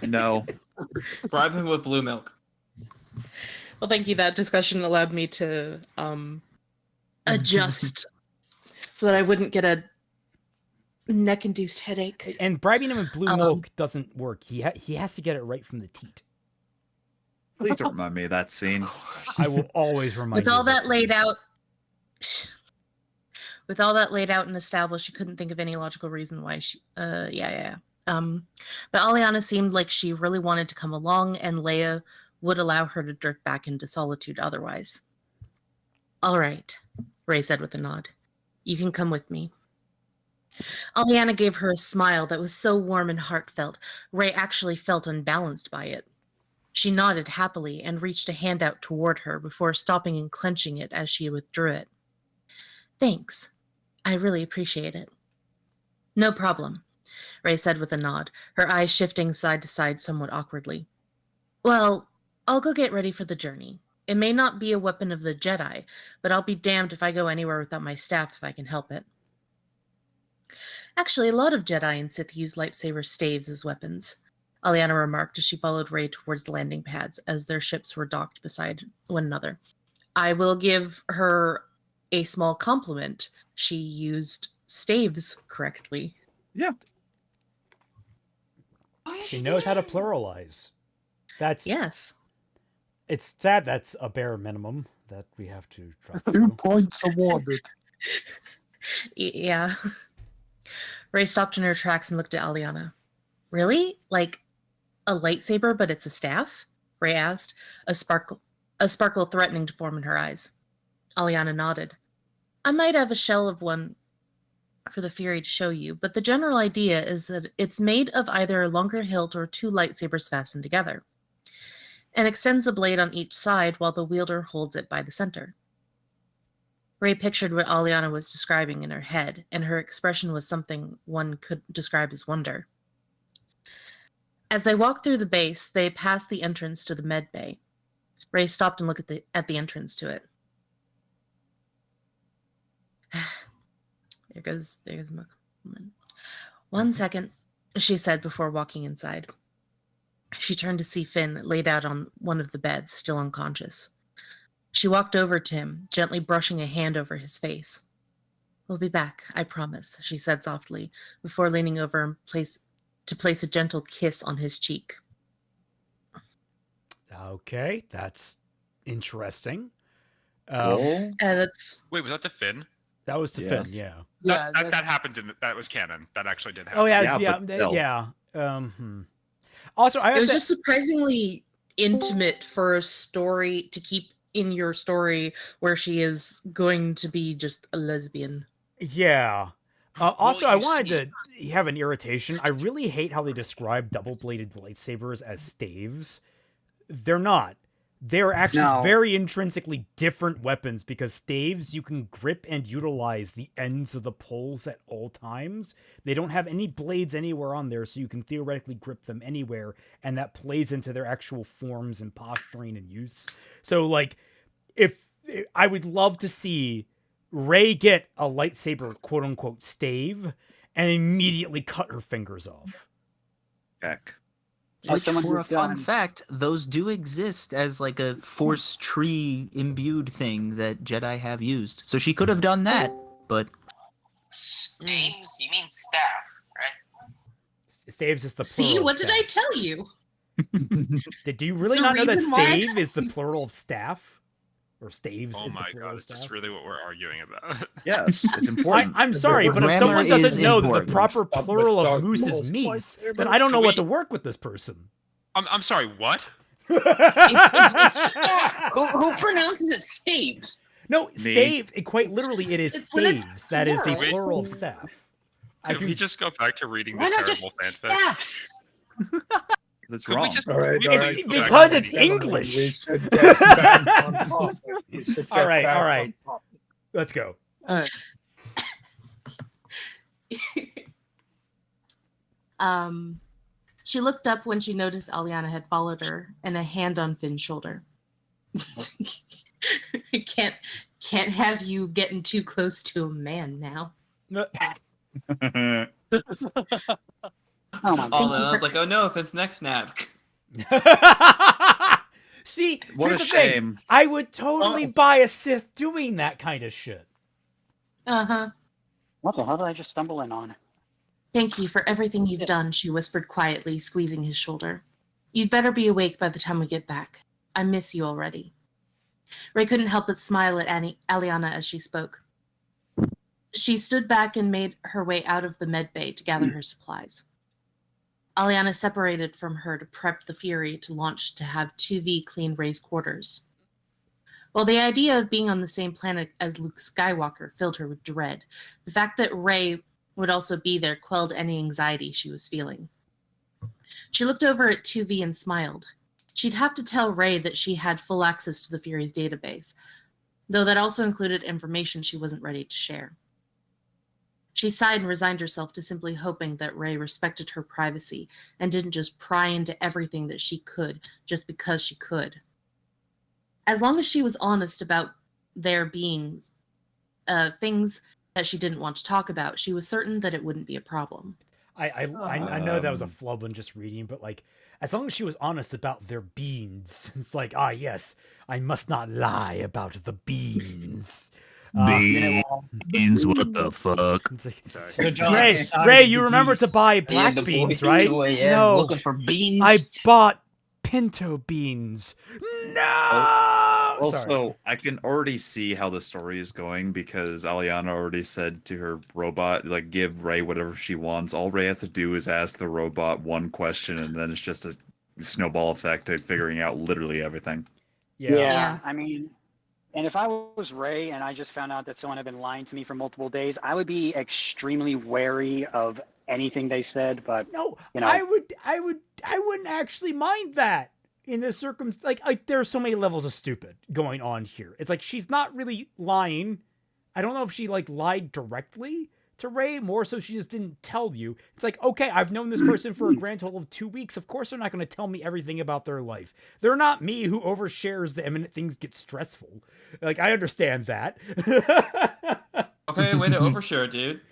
No. Bribe him with blue milk. Well, thank you. That discussion allowed me to adjust so that I wouldn't get a neck-induced headache. And bribing him with blue milk doesn't work. He has to get it right from the teat. Please don't remind me of that scene. I will always remind you. With all that laid out and established, she couldn't think of any logical reason why she. But Aliana seemed like she really wanted to come along, and Leia would allow her to drift back into solitude otherwise. All right, Rey said with a nod. You can come with me. Aliana gave her a smile that was so warm and heartfelt, Rey actually felt unbalanced by it. She nodded happily and reached a hand out toward her before stopping and clenching it as she withdrew it. Thanks. I really appreciate it. No problem, Rey said with a nod, her eyes shifting side to side somewhat awkwardly. Well, I'll go get ready for the journey. It may not be a weapon of the Jedi, but I'll be damned if I go anywhere without my staff if I can help it. Actually, a lot of Jedi and Sith use lightsaber staves as weapons, Aliana remarked as she followed Rey towards the landing pads as their ships were docked beside one another. I will give her a small compliment. She used staves correctly. Yeah. She knows how to pluralize. That's yes. It's sad that's a bare minimum that we have to drop. 2 points awarded. Yeah. Rey stopped in her tracks and looked at Aliana. Really? Like a lightsaber, but it's a staff? Rey asked, a sparkle threatening to form in her eyes. Aliana nodded. I might have a shell of one for the Fury to show you, but the general idea is that it's made of either a longer hilt or 2 lightsabers fastened together, and extends the blade on each side while the wielder holds it by the center. Rey pictured what Aliana was describing in her head, and her expression was something one could describe as wonder. As they walked through the base, they passed the entrance to the med bay. Rey stopped and looked at the entrance to it. There goes my compliment. 1 second, she said before walking inside. She turned to see Finn laid out on one of the beds, still unconscious. She walked over to him, gently brushing a hand over his face. We'll be back, I promise, she said softly, before leaning over and place a gentle kiss on his cheek. Okay, that's interesting. That's... Wait, was that to Finn? That was to Finn, yeah. That happened that was canon. That actually did happen. Oh yeah. Also, it was just surprisingly intimate for a story to keep in your story where she is going to be just a lesbian. Yeah. Also, I wanted to have an irritation. I really hate how they describe double-bladed lightsabers as staves. They're not. They're actually very intrinsically different weapons because staves, you can grip and utilize the ends of the poles at all times. They don't have any blades anywhere on there, so you can theoretically grip them anywhere, and that plays into their actual forms and posturing and use. So, like, I would love to see Rey get a lightsaber, quote-unquote, stave, and immediately cut her fingers off. Heck. Which, for a fun fact, those do exist as like a force tree imbued thing that Jedi have used. So she could have done that, but... Staves? You mean staff, right? Staves is the plural. See, what did I tell you? Do you really not know that stave is the plural of staff? Or staves is the plural of staff? Oh my god, is this really what we're arguing about? Yes, it's important. I'm sorry, but if someone doesn't know that the proper plural of moose is meese, then I don't know what to work with this person. I'm sorry, what? It's staff. Who pronounces it staves? No, stave, quite literally, it is staves. That is the plural of staff. Can we just go back to reading the Why not terrible just fanfic? staffs? That's Could wrong. Because it's English. All right. Let's go. She looked up when she noticed Aliana had followed her, and a hand on Finn's shoulder. Can't have you getting too close to a man now. Oh my god. I was like, oh no, Finn's neck snap. See, what here's a the thing. shame. I would totally buy a Sith doing that kind of shit. Uh-huh. What the hell did I just stumble in on? Thank you for everything you've done, she whispered quietly, squeezing his shoulder. You'd better be awake by the time we get back. I miss you already. Rey couldn't help but smile at Aliana as she spoke. She stood back and made her way out of the med bay to gather her supplies. Aliana separated from her to prep the Fury to launch to have 2V clean Rey's quarters. While the idea of being on the same planet as Luke Skywalker filled her with dread, the fact that Rey would also be there quelled any anxiety she was feeling. She looked over at 2V and smiled. She'd have to tell Rey that she had full access to the Fury's database, though that also included information she wasn't ready to share. She sighed and resigned herself to simply hoping that Rey respected her privacy and didn't just pry into everything that she could just because she could. As long as she was honest about their being things that she didn't want to talk about, she was certain that it wouldn't be a problem. I know that was a flub when just reading, but like, as long as she was honest about their beans, it's like, yes, I must not lie about the beans. Beans, what the fuck? Like, Ray, you remember to buy black beans, right? No, looking for beans. I bought pinto beans. No. Also, I can already see how the story is going because Aliana already said to her robot, like, give Rey whatever she wants. All Rey has to do is ask the robot one question, and then it's just a snowball effect to figuring out literally everything. Yeah. I mean, and if I was Rey and I just found out that someone had been lying to me for multiple days, I would be extremely wary of anything they said. But no, you know, I wouldn't actually mind that in this circumstance. Like there are so many levels of stupid going on here. It's like she's not really lying. I don't know if she like lied directly to Rey, more so she just didn't tell you. It's like, okay, I've known this person for a grand total of 2 weeks. Of course they're not going to tell me everything about their life. They're not me who overshares the minute things get stressful. Like, I understand that. Okay, way to overshare, dude.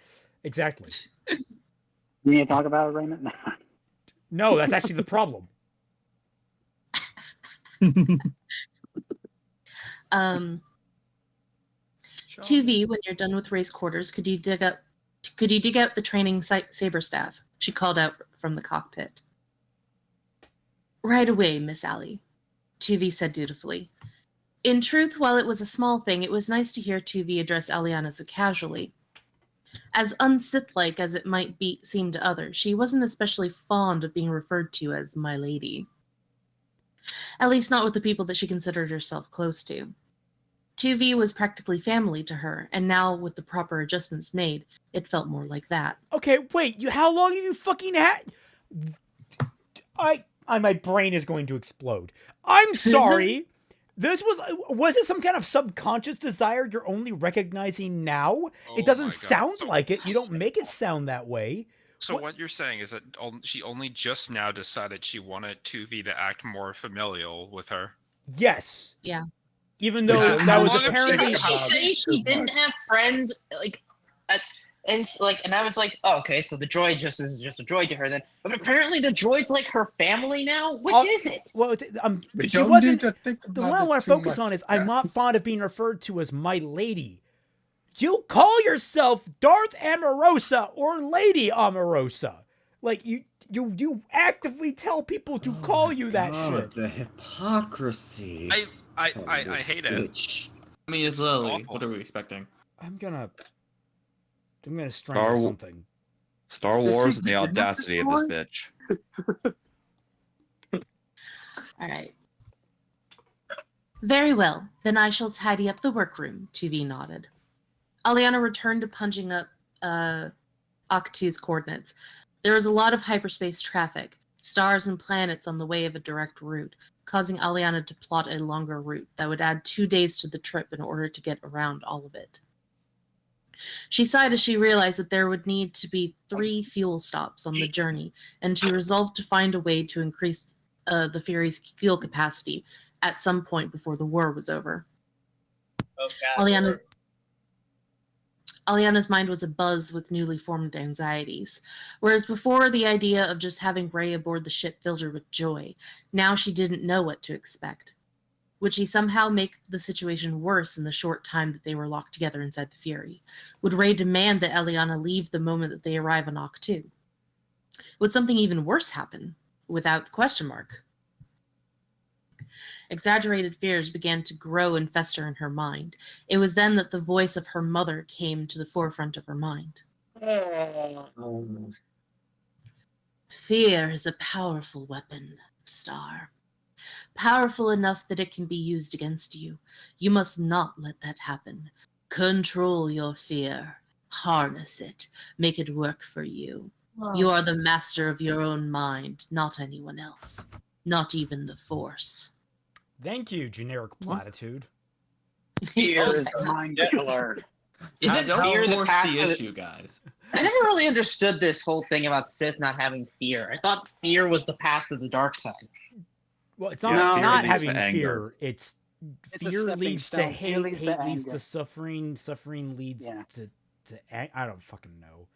Exactly. You need to talk about it, Raymond? No, that's actually the problem. 2V, when you're done with Rey's quarters, could you dig out the training saber staff? She called out from the cockpit. Right away, Miss Allie, 2V said dutifully. In truth, while it was a small thing, it was nice to hear 2V address Aliana so casually. As un-Sith-like as it might seem to others, she wasn't especially fond of being referred to as my lady. At least not with the people that she considered herself close to. 2V was practically family to her, and now with the proper adjustments made, it felt more like that. Okay, wait, how long have you fucking had? My brain is going to explode. I'm sorry. Was it some kind of subconscious desire you're only recognizing now? It doesn't sound like it. You don't make it sound that way. So what you're saying is that she only just now decided she wanted 2V to act more familial with her? Yes. Yeah. Even though that was apparently... Did she say she didn't have friends? And I was like, oh, okay, so the droid is just a droid to her then. But apparently the droid's like her family now? Which is it? Well, she wasn't... The one I want to focus on is I'm not fond of being referred to as my lady. You call yourself Darth Amorosa or Lady Amorosa. Like, you actively tell people to call you that shit. The hypocrisy. I hate it. I mean, it's Lily. What are we expecting? I'm gonna strangle something. Star Wars and the audacity of this bitch. All right. Very well. Then I shall tidy up the workroom, 2V nodded. Aliana returned to punching up Octu's coordinates. There was a lot of hyperspace traffic, stars and planets on the way of a direct route, causing Aliana to plot a longer route that would add 2 days to the trip in order to get around all of it. She sighed as she realized that there would need to be 3 fuel stops on the journey, and she resolved to find a way to increase the Fury's fuel capacity at some point before the war was over. Aliana's mind was abuzz with newly formed anxieties. Whereas before, the idea of just having Rey aboard the ship filled her with joy. Now she didn't know what to expect. Would she somehow make the situation worse in the short time that they were locked together inside the Fury? Would Rey demand that Aliana leave the moment that they arrive on Octu? Would something even worse happen? Without the question mark. Exaggerated fears began to grow and fester in her mind. It was then that the voice of her mother came to the forefront of her mind. Fear is a powerful weapon, Star. Powerful enough that it can be used against you. You must not let that happen. Control your fear. Harness it. Make it work for you. You are the master of your own mind, not anyone else. not even the Force. Thank you, generic platitude. Fear is the mind killer. Isn't fear the path the to issue, guys? I never really understood this whole thing about Sith not having fear. I thought fear was the path to the dark side. Well, it's not having fear. It's fear leads to hate, hate leads to suffering, suffering leads to I don't fucking know.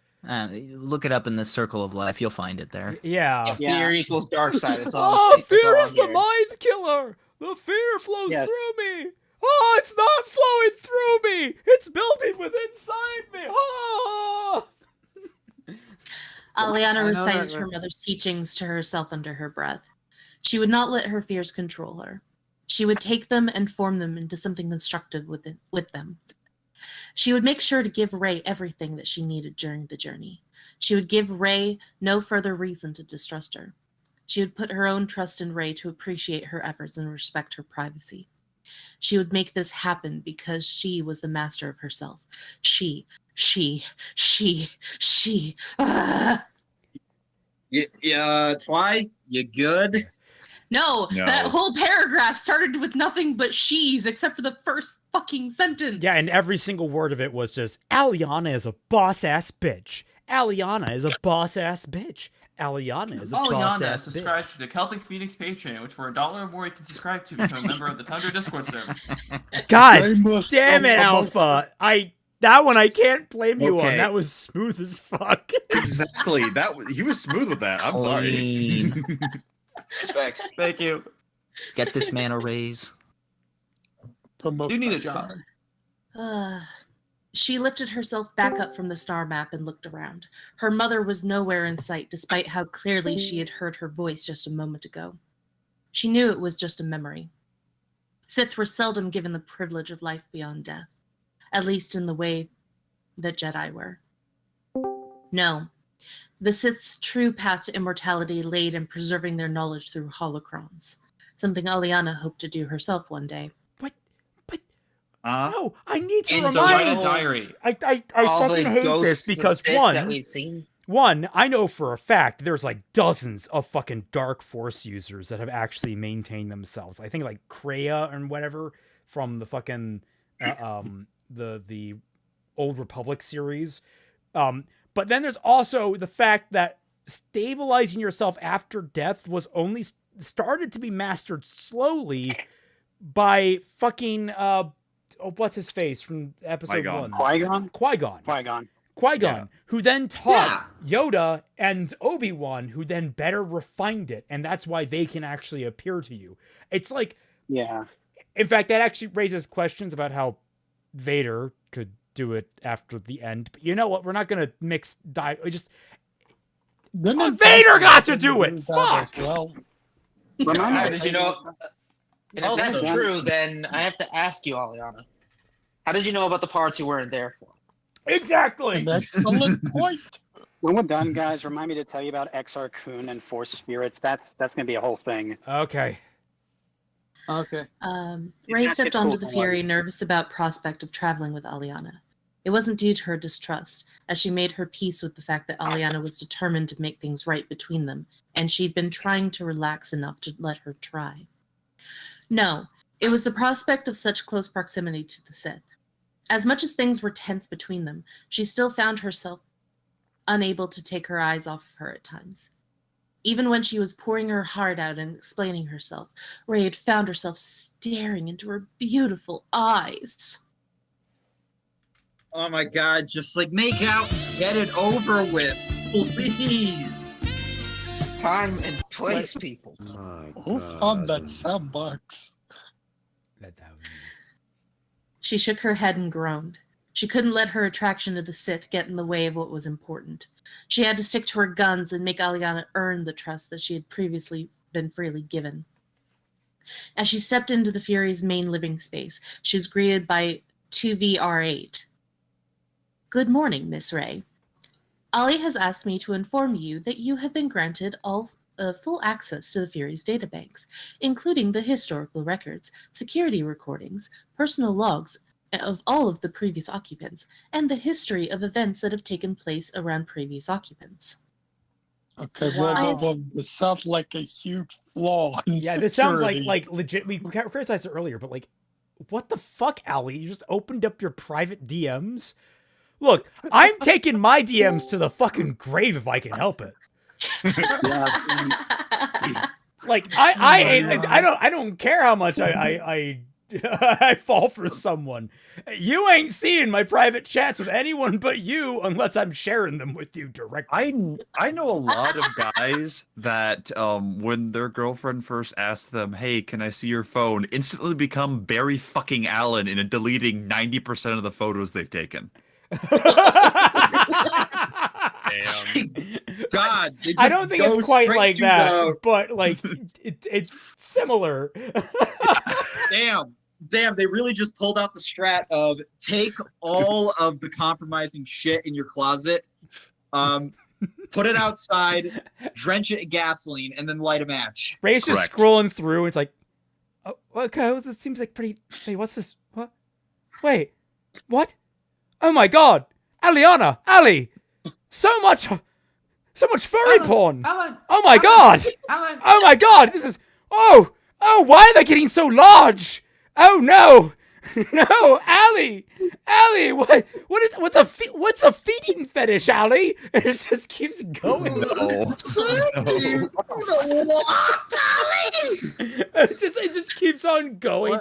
Look it up in the circle of life. You'll find it there. Yeah. Fear equals dark side. That's all Oh, I'm fear is the mind killer. The fear flows through me. Oh, it's not flowing through me. It's building within inside me. Oh. Aliana recited her mother's teachings to herself under her breath. She would not let her fears control her. She would take them and form them into something constructive with them. She would make sure to give Rey everything that she needed during the journey. She would give Rey no further reason to distrust her. She would put her own trust in Rey to appreciate her efforts and respect her privacy. She would make this happen because she was the master of herself. She. Yeah, Twy, you good? No, that whole paragraph started with nothing but she's, except for the first fucking sentence. Yeah, and every single word of it was just, Aliana is a boss-ass bitch. Aliana is a boss-ass bitch. Aliana is a boss-ass bitch. Subscribe to the Celtic Phoenix Patreon, which for $1 or more you can subscribe to become a member of the Tundra Discord server. God damn it, Alpha. That one I can't blame you on. Okay. That was smooth as fuck. Exactly. He was smooth with that. I'm sorry. Respect. Thank you. Get this man a raise. Do need a job. She lifted herself back up from the star map and looked around. Her mother was nowhere in sight, despite how clearly she had heard her voice just a moment ago. She knew it was just a memory. Sith were seldom given the privilege of life beyond death, at least in the way that Jedi were. No, the Sith's true path to immortality laid in preserving their knowledge through holocrons, something Aliana hoped to do herself one day. No, I need to And remind a diary. I fucking hate this because one, I know for a fact there's like dozens of fucking Dark Force users that have actually maintained themselves. I think like Kreia and whatever from the fucking the Old Republic series. But then there's also the fact that stabilizing yourself after death was only started to be mastered slowly by fucking what's his face from episode Qui-Gon. 1? Qui-Gon, who then taught Yoda and Obi-Wan, who then better refined it, and that's why they can actually appear to you. It's like, in fact, that actually raises questions about how Vader could do it after the end. But you know what? We're not gonna mix. Vader got to do it. Fuck. How did you know? And if that's true, then I have to ask you, Aliana. How did you know about the parts you weren't there for? Exactly. Excellent point. When we're done, guys, remind me to tell you about Exar Kun and Force Spirits. That's gonna be a whole thing. Okay. Rey stepped onto the Fury, nervous about prospect of traveling with Aliana. It wasn't due to her distrust, as she made her peace with the fact that Aliana was determined to make things right between them, and she'd been trying to relax enough to let her try. No, it was the prospect of such close proximity to the Sith. As much as things were tense between them, she still found herself unable to take her eyes off of her at times. Even when she was pouring her heart out and explaining herself, Rey had found herself staring into her beautiful eyes. Oh my god, just like make out, get it over with, please. Time and place, people. Who found that soundbox? She shook her head and groaned. She couldn't let her attraction to the Sith get in the way of what was important. She had to stick to her guns and make Aliana earn the trust that she had previously been freely given. As she stepped into the Fury's main living space, she was greeted by 2VR8. Good morning, Miss Rey. Ali has asked me to inform you that you have been granted full access to the Fury's databanks, including the historical records, security recordings, personal logs of all of the previous occupants, and the history of events that have taken place around previous occupants. Okay, Wow. well, this sounds like a huge flaw. In Yeah, this sounds security. like legit. We criticized it earlier, but like, what the fuck, Allie? You just opened up your private DMs. Look, I'm taking my DMs to the fucking grave if I can help it. Like I don't care how much I fall for someone. You ain't seeing my private chats with anyone but you unless I'm sharing them with you directly. I know a lot of guys that when their girlfriend first asks them, "Hey, can I see your phone?" instantly become Barry fucking Allen and deleting 90% of the photos they've taken. God, I don't think it's quite like that, but like it's similar. Damn, they really just pulled out the strat of take all of the compromising shit in your closet, put it outside, drench it in gasoline, and then light a match. Ray's just scrolling through, and it's like, oh, okay, well, this seems like pretty. Hey, what's this? What? Wait, what? Oh my God, Aliana, Ali, so much furry porn. Oh my God. Oh my God, this is. Oh, why are they getting so large? Oh no, no, Ali, what's a feeding fetish, Ali? And it just keeps going. No. It just keeps on going.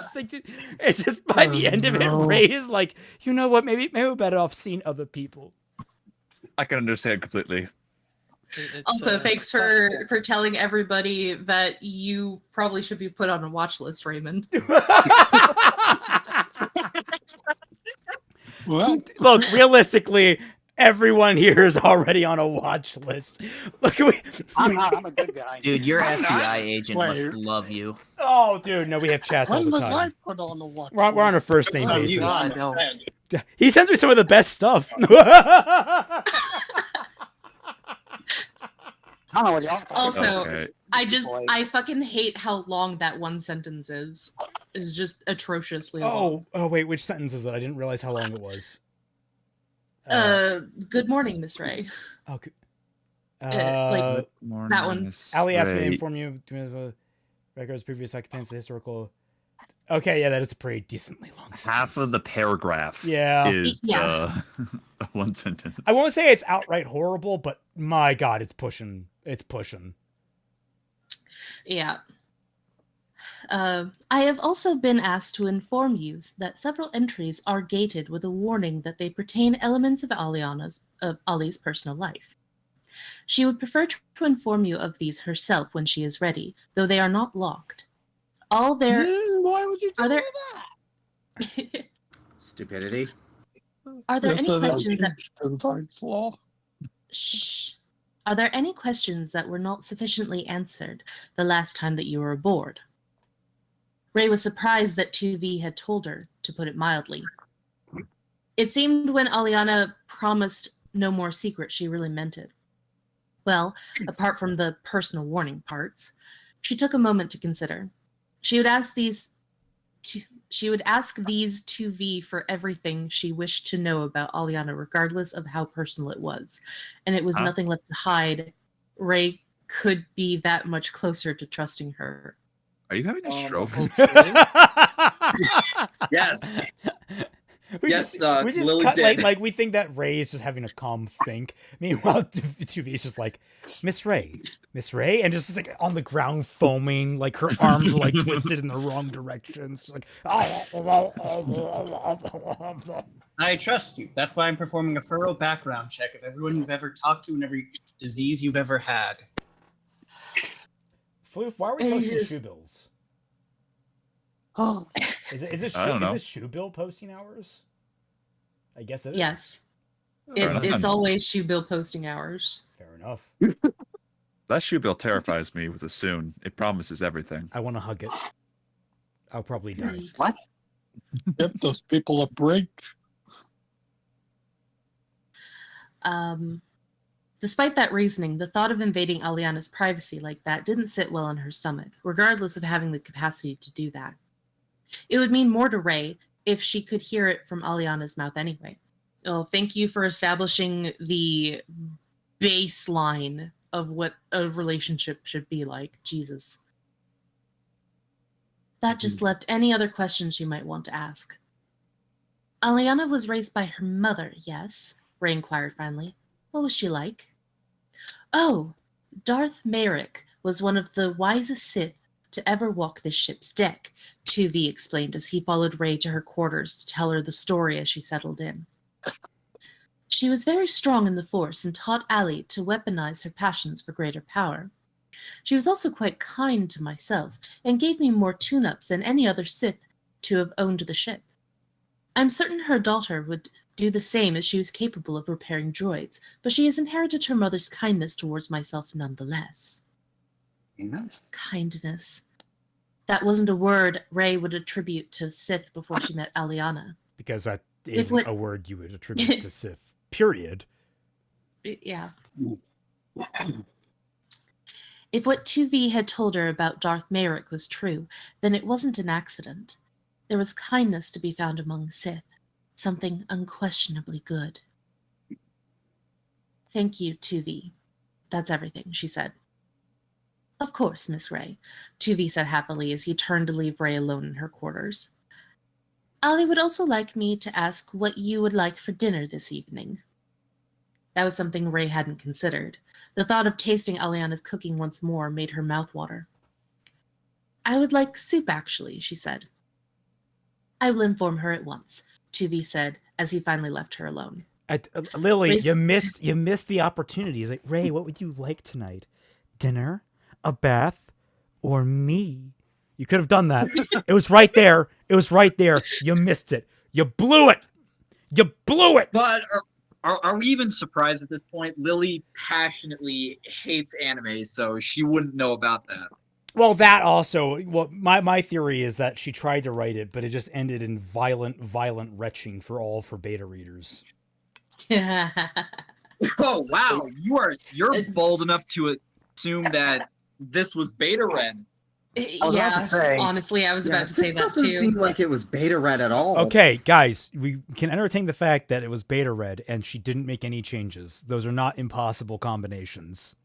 It's just by the end of it, Ray is like, you know what? Maybe we're better off seeing other people. I can understand completely. Also, thanks for telling everybody that you probably should be put on a watch list, Raymond. Look, realistically, everyone here is already on a watch list. Look, I'm not. I'm a good guy. Dude, your FBI agent must love you. Oh, dude, no, we have chats all the When was I time. put on the watch? We're on a first name Oh, basis. you understand. He sends me some of the best stuff. I don't know what y'all. Also, I fucking hate how long that one sentence is. It's just atrociously long. Oh, wait, which sentence is it? I didn't realize how long it was. Good morning, Miss Ray. Okay. Like that one. Ali asked me to inform you of records, previous occupants, the historical. Okay, yeah, that is a pretty decently long sentence. Half of the paragraph is one sentence. I won't say it's outright horrible, but my God, it's pushing. It's pushing. Yeah. I have also been asked to inform you that several entries are gated with a warning that they pertain elements of Ali's personal life. She would prefer to inform you of these herself when she is ready, though they are not locked. All their why would you tell me that? Stupidity. Are there any questions that flaw? Shh. Are there any questions that were not sufficiently answered the last time that you were aboard? Ray was surprised that 2V had told her, to put it mildly. It seemed when Aliana promised no more secrets, she really meant it. Well, apart from the personal warning parts, she took a moment to consider. She would ask these 2V for everything she wished to know about Aliana, regardless of how personal it was. And it was nothing left to hide. Ray could be that much closer to trusting her. Are you having a stroke? Yes. We Yes, just Lily cut, did. like we think that Ray is just having a calm think. Meanwhile, 2V is just like, Miss Ray, and just like on the ground foaming, like her arms were like twisted in the wrong directions. Like, I trust you. That's why I'm performing a thorough background check of everyone you've ever talked to and every disease you've ever had. Floof, why are we posting shoe bills? Oh, is it shoe bill posting hours? I guess it is. Yes. It's always shoe bill posting hours. Fair enough. That shoe bill terrifies me with a soon. It promises everything. I want to hug it. I'll probably die. What? Give those people a break. Despite that reasoning, the thought of invading Aliana's privacy like that didn't sit well in her stomach, regardless of having the capacity to do that. It would mean more to Ray if she could hear it from Aliana's mouth anyway. Oh, thank you for establishing the baseline of what a relationship should be like. Jesus. That just left any other questions you might want to ask. Aliana was raised by her mother, yes? Ray inquired finally. What was she like? Oh, Darth Merrick was one of the wisest Sith to ever walk this ship's deck, 2V explained as he followed Ray to her quarters to tell her the story as she settled in. She was very strong in the Force and taught Allie to weaponize her passions for greater power. She was also quite kind to myself and gave me more tune-ups than any other Sith to have owned the ship. I'm certain her daughter would do the same as she was capable of repairing droids, but she has inherited her mother's kindness towards myself nonetheless. Kindness. That wasn't a word Ray would attribute to Sith before she met Aliana. Because that isn't a word you would attribute to Sith. Period. Yeah. If what 2V had told her about Darth Merrick was true, then it wasn't an accident. There was kindness to be found among Sith, something unquestionably good. Thank you, 2V. That's everything, she said. Of course, Miss Ray, 2V said happily as he turned to leave Ray alone in her quarters. Allie would also like me to ask what you would like for dinner this evening. That was something Ray hadn't considered. The thought of tasting Aliana's cooking once more made her mouth water. I would like soup, actually, she said. I will inform her at once, 2V said as he finally left her alone. Lily, you missed the opportunity. He's like, Ray, what would you like tonight? Dinner? A bath? Or me? You could have done that. It was right there. It was right there. You missed it. You blew it. You blew it. But are we even surprised at this point? Lily passionately hates anime, so she wouldn't know about that. Well, that also, my theory is that she tried to write it, but it just ended in violent retching for all for beta readers. Oh wow, you're bold enough to assume that this was beta read. Yeah, honestly, I was about to say that too. This doesn't seem like it was beta read at all. Okay, guys, we can entertain the fact that it was beta read and she didn't make any changes. Those are not impossible combinations.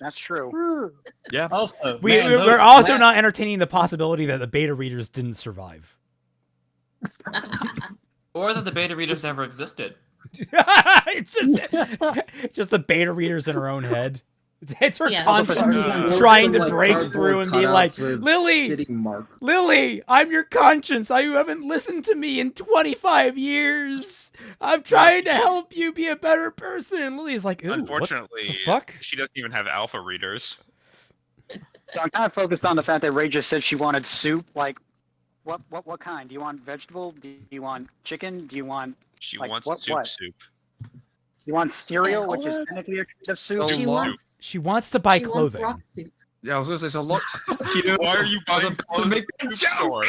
That's true. Yeah. Also, we're also not entertaining the possibility that the beta readers didn't survive. Or that the beta readers never existed. It's just the beta readers in her own head. It's her conscience trying to break through and be like, Lily, I'm your conscience. You haven't listened to me in 25 years. I'm trying to help you be a better person. Lily's like, ooh, unfortunately, what the fuck? She doesn't even have alpha readers. So I'm kind of focused on the fact that Ray just said she wanted soup. Like, what kind? Do you want vegetable? Do you want chicken? Do you want? She like, wants soup. You want cereal, which is technically a kind of soup. She wants to buy clothing. Yeah, I was gonna say so. Look, why are you buying clothes make in the store?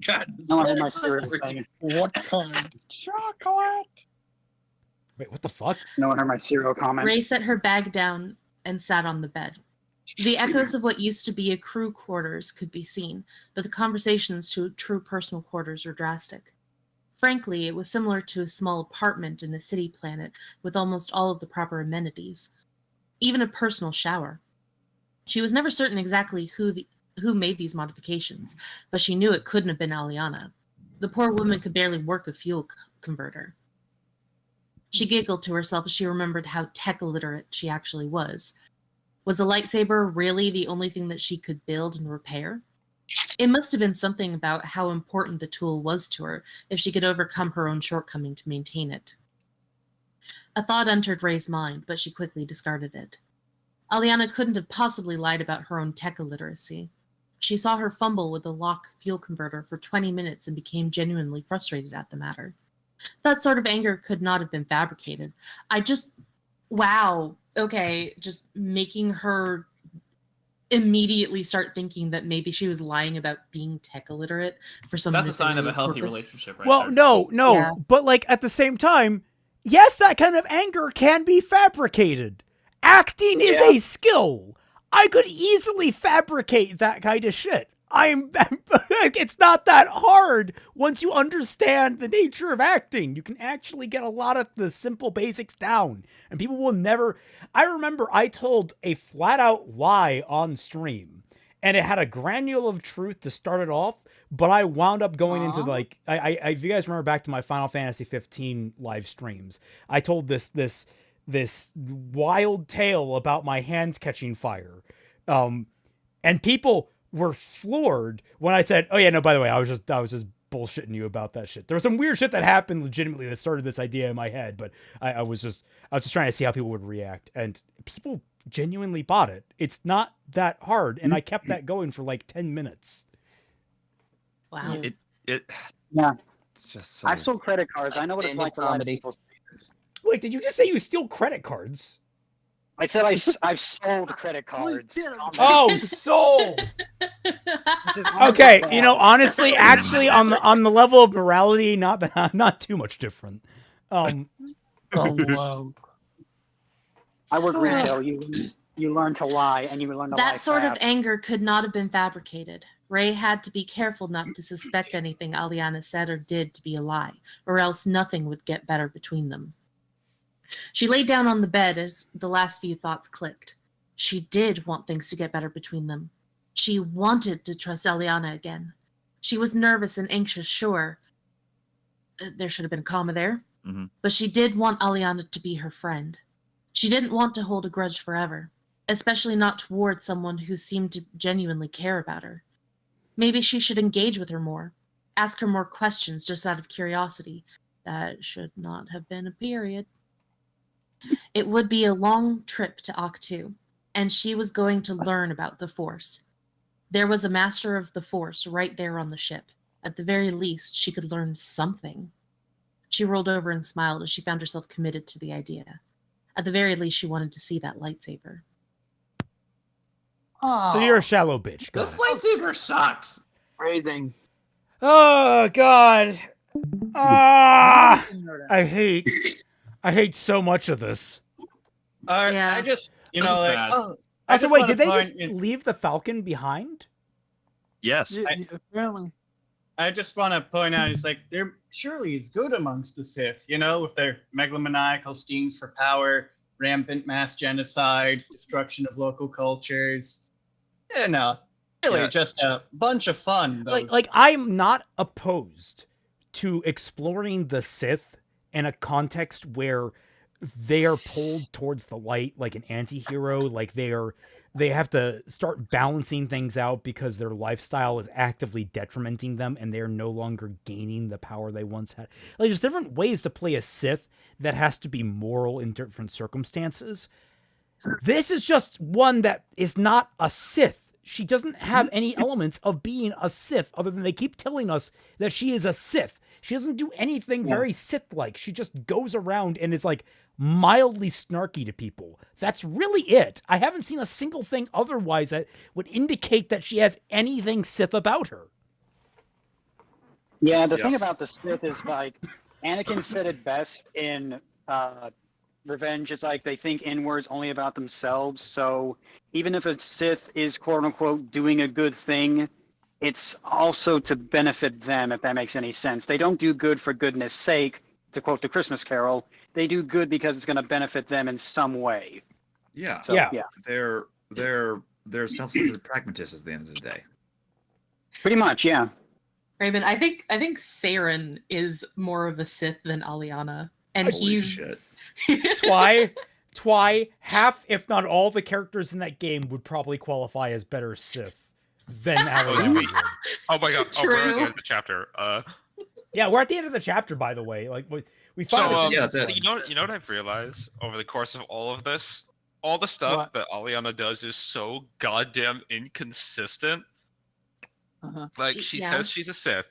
God, no one had my cereal. What kind? Chocolate. Wait, what the fuck? No one heard my cereal comment. Ray set her bag down and sat on the bed. The echoes of what used to be a crew quarters could be seen, but the conversations to true personal quarters were drastic. Frankly, it was similar to a small apartment in a city planet with almost all of the proper amenities, even a personal shower. She was never certain exactly who made these modifications, but she knew it couldn't have been Aliana. The poor woman could barely work a fuel converter. She giggled to herself as she remembered how tech-illiterate she actually was. Was the lightsaber really the only thing that she could build and repair? It must have been something about how important the tool was to her if she could overcome her own shortcoming to maintain it. A thought entered Ray's mind, but she quickly discarded it. Aliana couldn't have possibly lied about her own tech illiteracy. She saw her fumble with the lock fuel converter for 20 minutes and became genuinely frustrated at the matter. That sort of anger could not have been fabricated. Wow. Okay, just making her immediately start thinking that maybe she was lying about being tech illiterate for some. That's a sign of a healthy relationship, right? Well, no, yeah. But like at the same time, yes, that kind of anger can be fabricated. Acting is a skill. I could easily fabricate that kind of shit. it's not that hard once you understand the nature of acting. You can actually get a lot of the simple basics down, and people will never. I remember I told a flat out lie on stream, and it had a granule of truth to start it off, but I wound up going into like, if you guys remember back to my Final Fantasy 15 live streams, I told this wild tale about my hands catching fire. And people were floored when I said, "Oh yeah, no, by the way, I was just bullshitting you about that shit." There was some weird shit that happened legitimately that started this idea in my head, but I was just trying to see how people would react, and people genuinely bought it. It's not that hard, and I kept that going for like 10 minutes. Wow. Yeah. It's just so... I've sold credit cards. I know what it's like for a lot of people. Wait, did you just say you steal credit cards? I said I've sold credit cards. Oh, sold. Okay, you know, honestly, actually, on the level of morality, not too much different. Oh wow. I work retail. You learn to lie, and you learn to lie That sort of fast. anger could not have been fabricated. Ray had to be careful not to suspect anything Aliana said or did to be a lie, or else nothing would get better between them. She lay down on the bed as the last few thoughts clicked. She did want things to get better between them. She wanted to trust Aliana again. She was nervous and anxious, sure. There should have been a comma there. Mm-hmm. But she did want Aliana to be her friend. She didn't want to hold a grudge forever, especially not toward someone who seemed to genuinely care about her. Maybe she should engage with her more, ask her more questions just out of curiosity. That should not have been a period. It would be a long trip to Ahch-To, and she was going to learn about the Force. There was a master of the Force right there on the ship. At the very least, she could learn something. She rolled over and smiled as she found herself committed to the idea. At the very least, she wanted to see that lightsaber. So you're a shallow bitch. Got This it. lightsaber sucks. Phrasing. Oh God. Ah, I hate so much of this. I just, you know, like, oh. Also, wait, did they just leave the Falcon behind? Yes. Apparently. I just want to point out, it's like, there surely is good amongst the Sith, you know, with their megalomaniacal schemes for power, rampant mass genocides, destruction of local cultures. You know, really just a bunch of fun. Like I'm not opposed to exploring the Sith in a context where they are pulled towards the light like an anti-hero, like they have to start balancing things out because their lifestyle is actively detrimenting them and they're no longer gaining the power they once had. Like there's different ways to play a Sith that has to be moral in different circumstances. This is just one that is not a Sith. She doesn't have any elements of being a Sith other than they keep telling us that she is a Sith. She doesn't do anything very Sith-like. She just goes around and is like mildly snarky to people. That's really it. I haven't seen a single thing otherwise that would indicate that she has anything Sith about her. Yeah, the thing about the Sith is like Anakin said it best in Revenge. It's like they think inwards only about themselves. So even if a Sith is quote unquote doing a good thing, it's also to benefit them, if that makes any sense. They don't do good for goodness sake, to quote the Christmas Carol. They do good because it's going to benefit them in some way. Yeah. So, yeah. They're self-centered pragmatists at the end of the day. Pretty much, yeah. Raymond, I think Saren is more of a Sith than Aliana, and Holy he's shit. Twy, half, if not all, the characters in that game would probably qualify as better Sith than Aliana would. Oh my god! True. Oh, we're at the end of the chapter. Yeah, we're at the end of the chapter, by the way. Like we So finally. you know what I've realized over the course of all of this, all the stuff that Aliana does is so goddamn inconsistent. Like she says she's a Sith.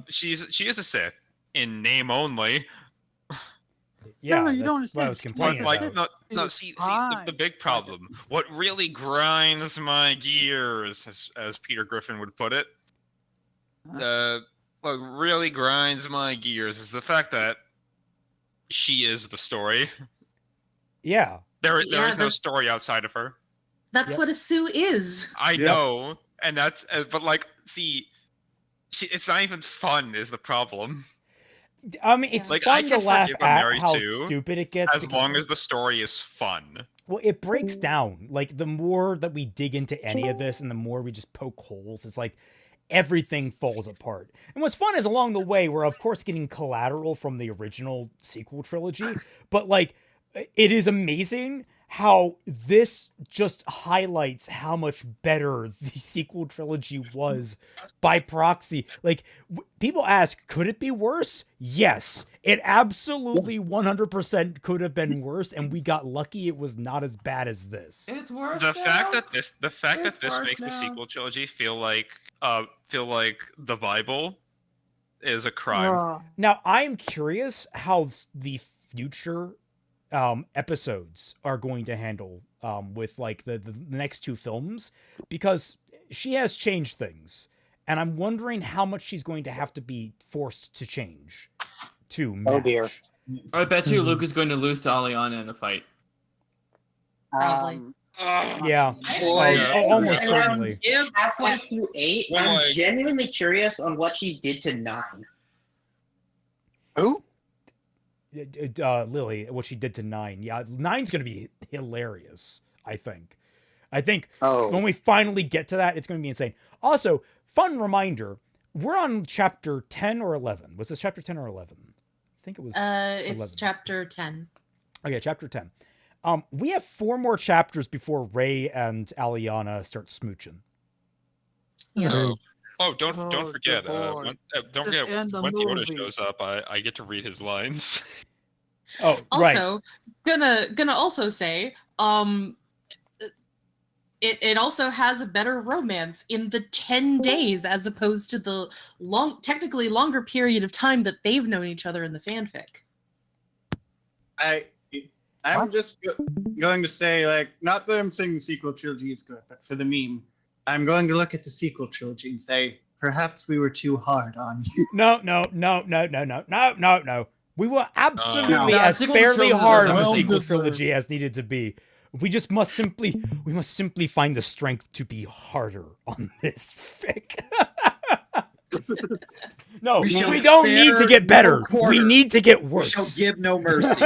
She is a Sith in name only. Yeah, you don't that's what I was complaining about. See the big problem. What really grinds my gears, as Peter Griffin would put it, what really grinds my gears is the fact that she is the story. Yeah. There is no story outside of her. That's what a Sue is. I know, And that's, but like, see, it's not even fun is the problem. I mean, it's like, fun I to can laugh forgive a at Mary how Sue stupid it gets. as long as the story is fun. Well, it breaks down. Like, the more that we dig into any of this and the more we just poke holes, it's like everything falls apart. And what's fun is along the way, we're of course getting collateral from the original sequel trilogy, but like, it is amazing how this just highlights how much better the sequel trilogy was by proxy. Like, people ask, could it be worse? Yes, it absolutely 100% could have been worse, and we got lucky it was not as bad as this. It's worse. The fact that this worse makes the now. sequel trilogy feel like the Bible is a crime. Now, I'm curious how the future episodes are going to handle with like the next two films, because she has changed things, and I'm wondering how much she's going to have to be forced to change to match. Oh dear. I bet you Luke is going to lose to Aliana in a fight. Probably. Yeah. Almost certainly. Halfway through 8, Well, I'm like- genuinely curious on what she did to 9. Who? Lily, what she did to 9. Yeah, 9's going to be hilarious, I think. When we finally get to that, it's going to be insane. Also, fun reminder, we're on chapter 10 or 11. Was this chapter 10 or 11? I think it was It's 11. chapter 10. Okay, chapter 10. We have 4 more chapters before Rey and Aliana start smooching. Yeah. Don't forget. boy. Don't Just forget end the once Yoda movie. shows up, I get to read his lines. Oh, right. Also, gonna also say, it also has a better romance in the 10 days as opposed to the technically longer period of time that they've known each other in the fanfic. I'm just going to say, like, not that I'm saying the sequel trilogy is good, but for the meme, I'm going to look at the sequel trilogy and say, perhaps we were too hard on you. No. We were absolutely No, as sequel fairly trilogies hard are on the well sequel deserved. trilogy as needed to be. We must simply find the strength to be harder on this fic. No, we don't need to get better. We need to get worse. We shall give no mercy.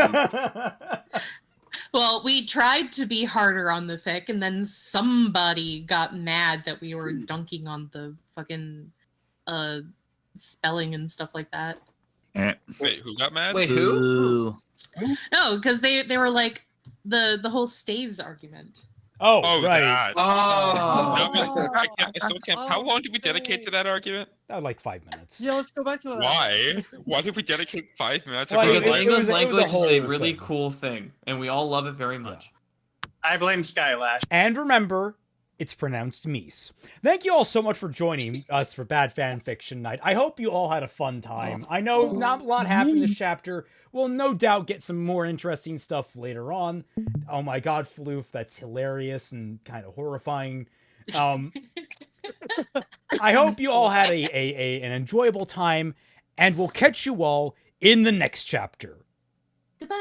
Well, we tried to be harder on the fic, and then somebody got mad that we were dunking on the fucking spelling and stuff like that. Wait, who got mad? Wait, who? No, because they were like the whole staves argument. Oh, right. That. Oh. I still can't. How long did we dedicate to that argument? Like 5 minutes. Yeah, let's go back to that. Why did we dedicate 5 minutes? Well, Because it English was a language is whole a really thing. cool thing, and we all love it very much. I blame Skylash. And remember, it's pronounced Mies. Thank you all so much for joining us for Bad Fan Fiction Night. I hope you all had a fun time. I know not a lot happened this chapter. We'll no doubt get some more interesting stuff later on. Oh my god, Floof, that's hilarious and kind of horrifying. I hope you all had an enjoyable time, and we'll catch you all in the next chapter. Goodbye.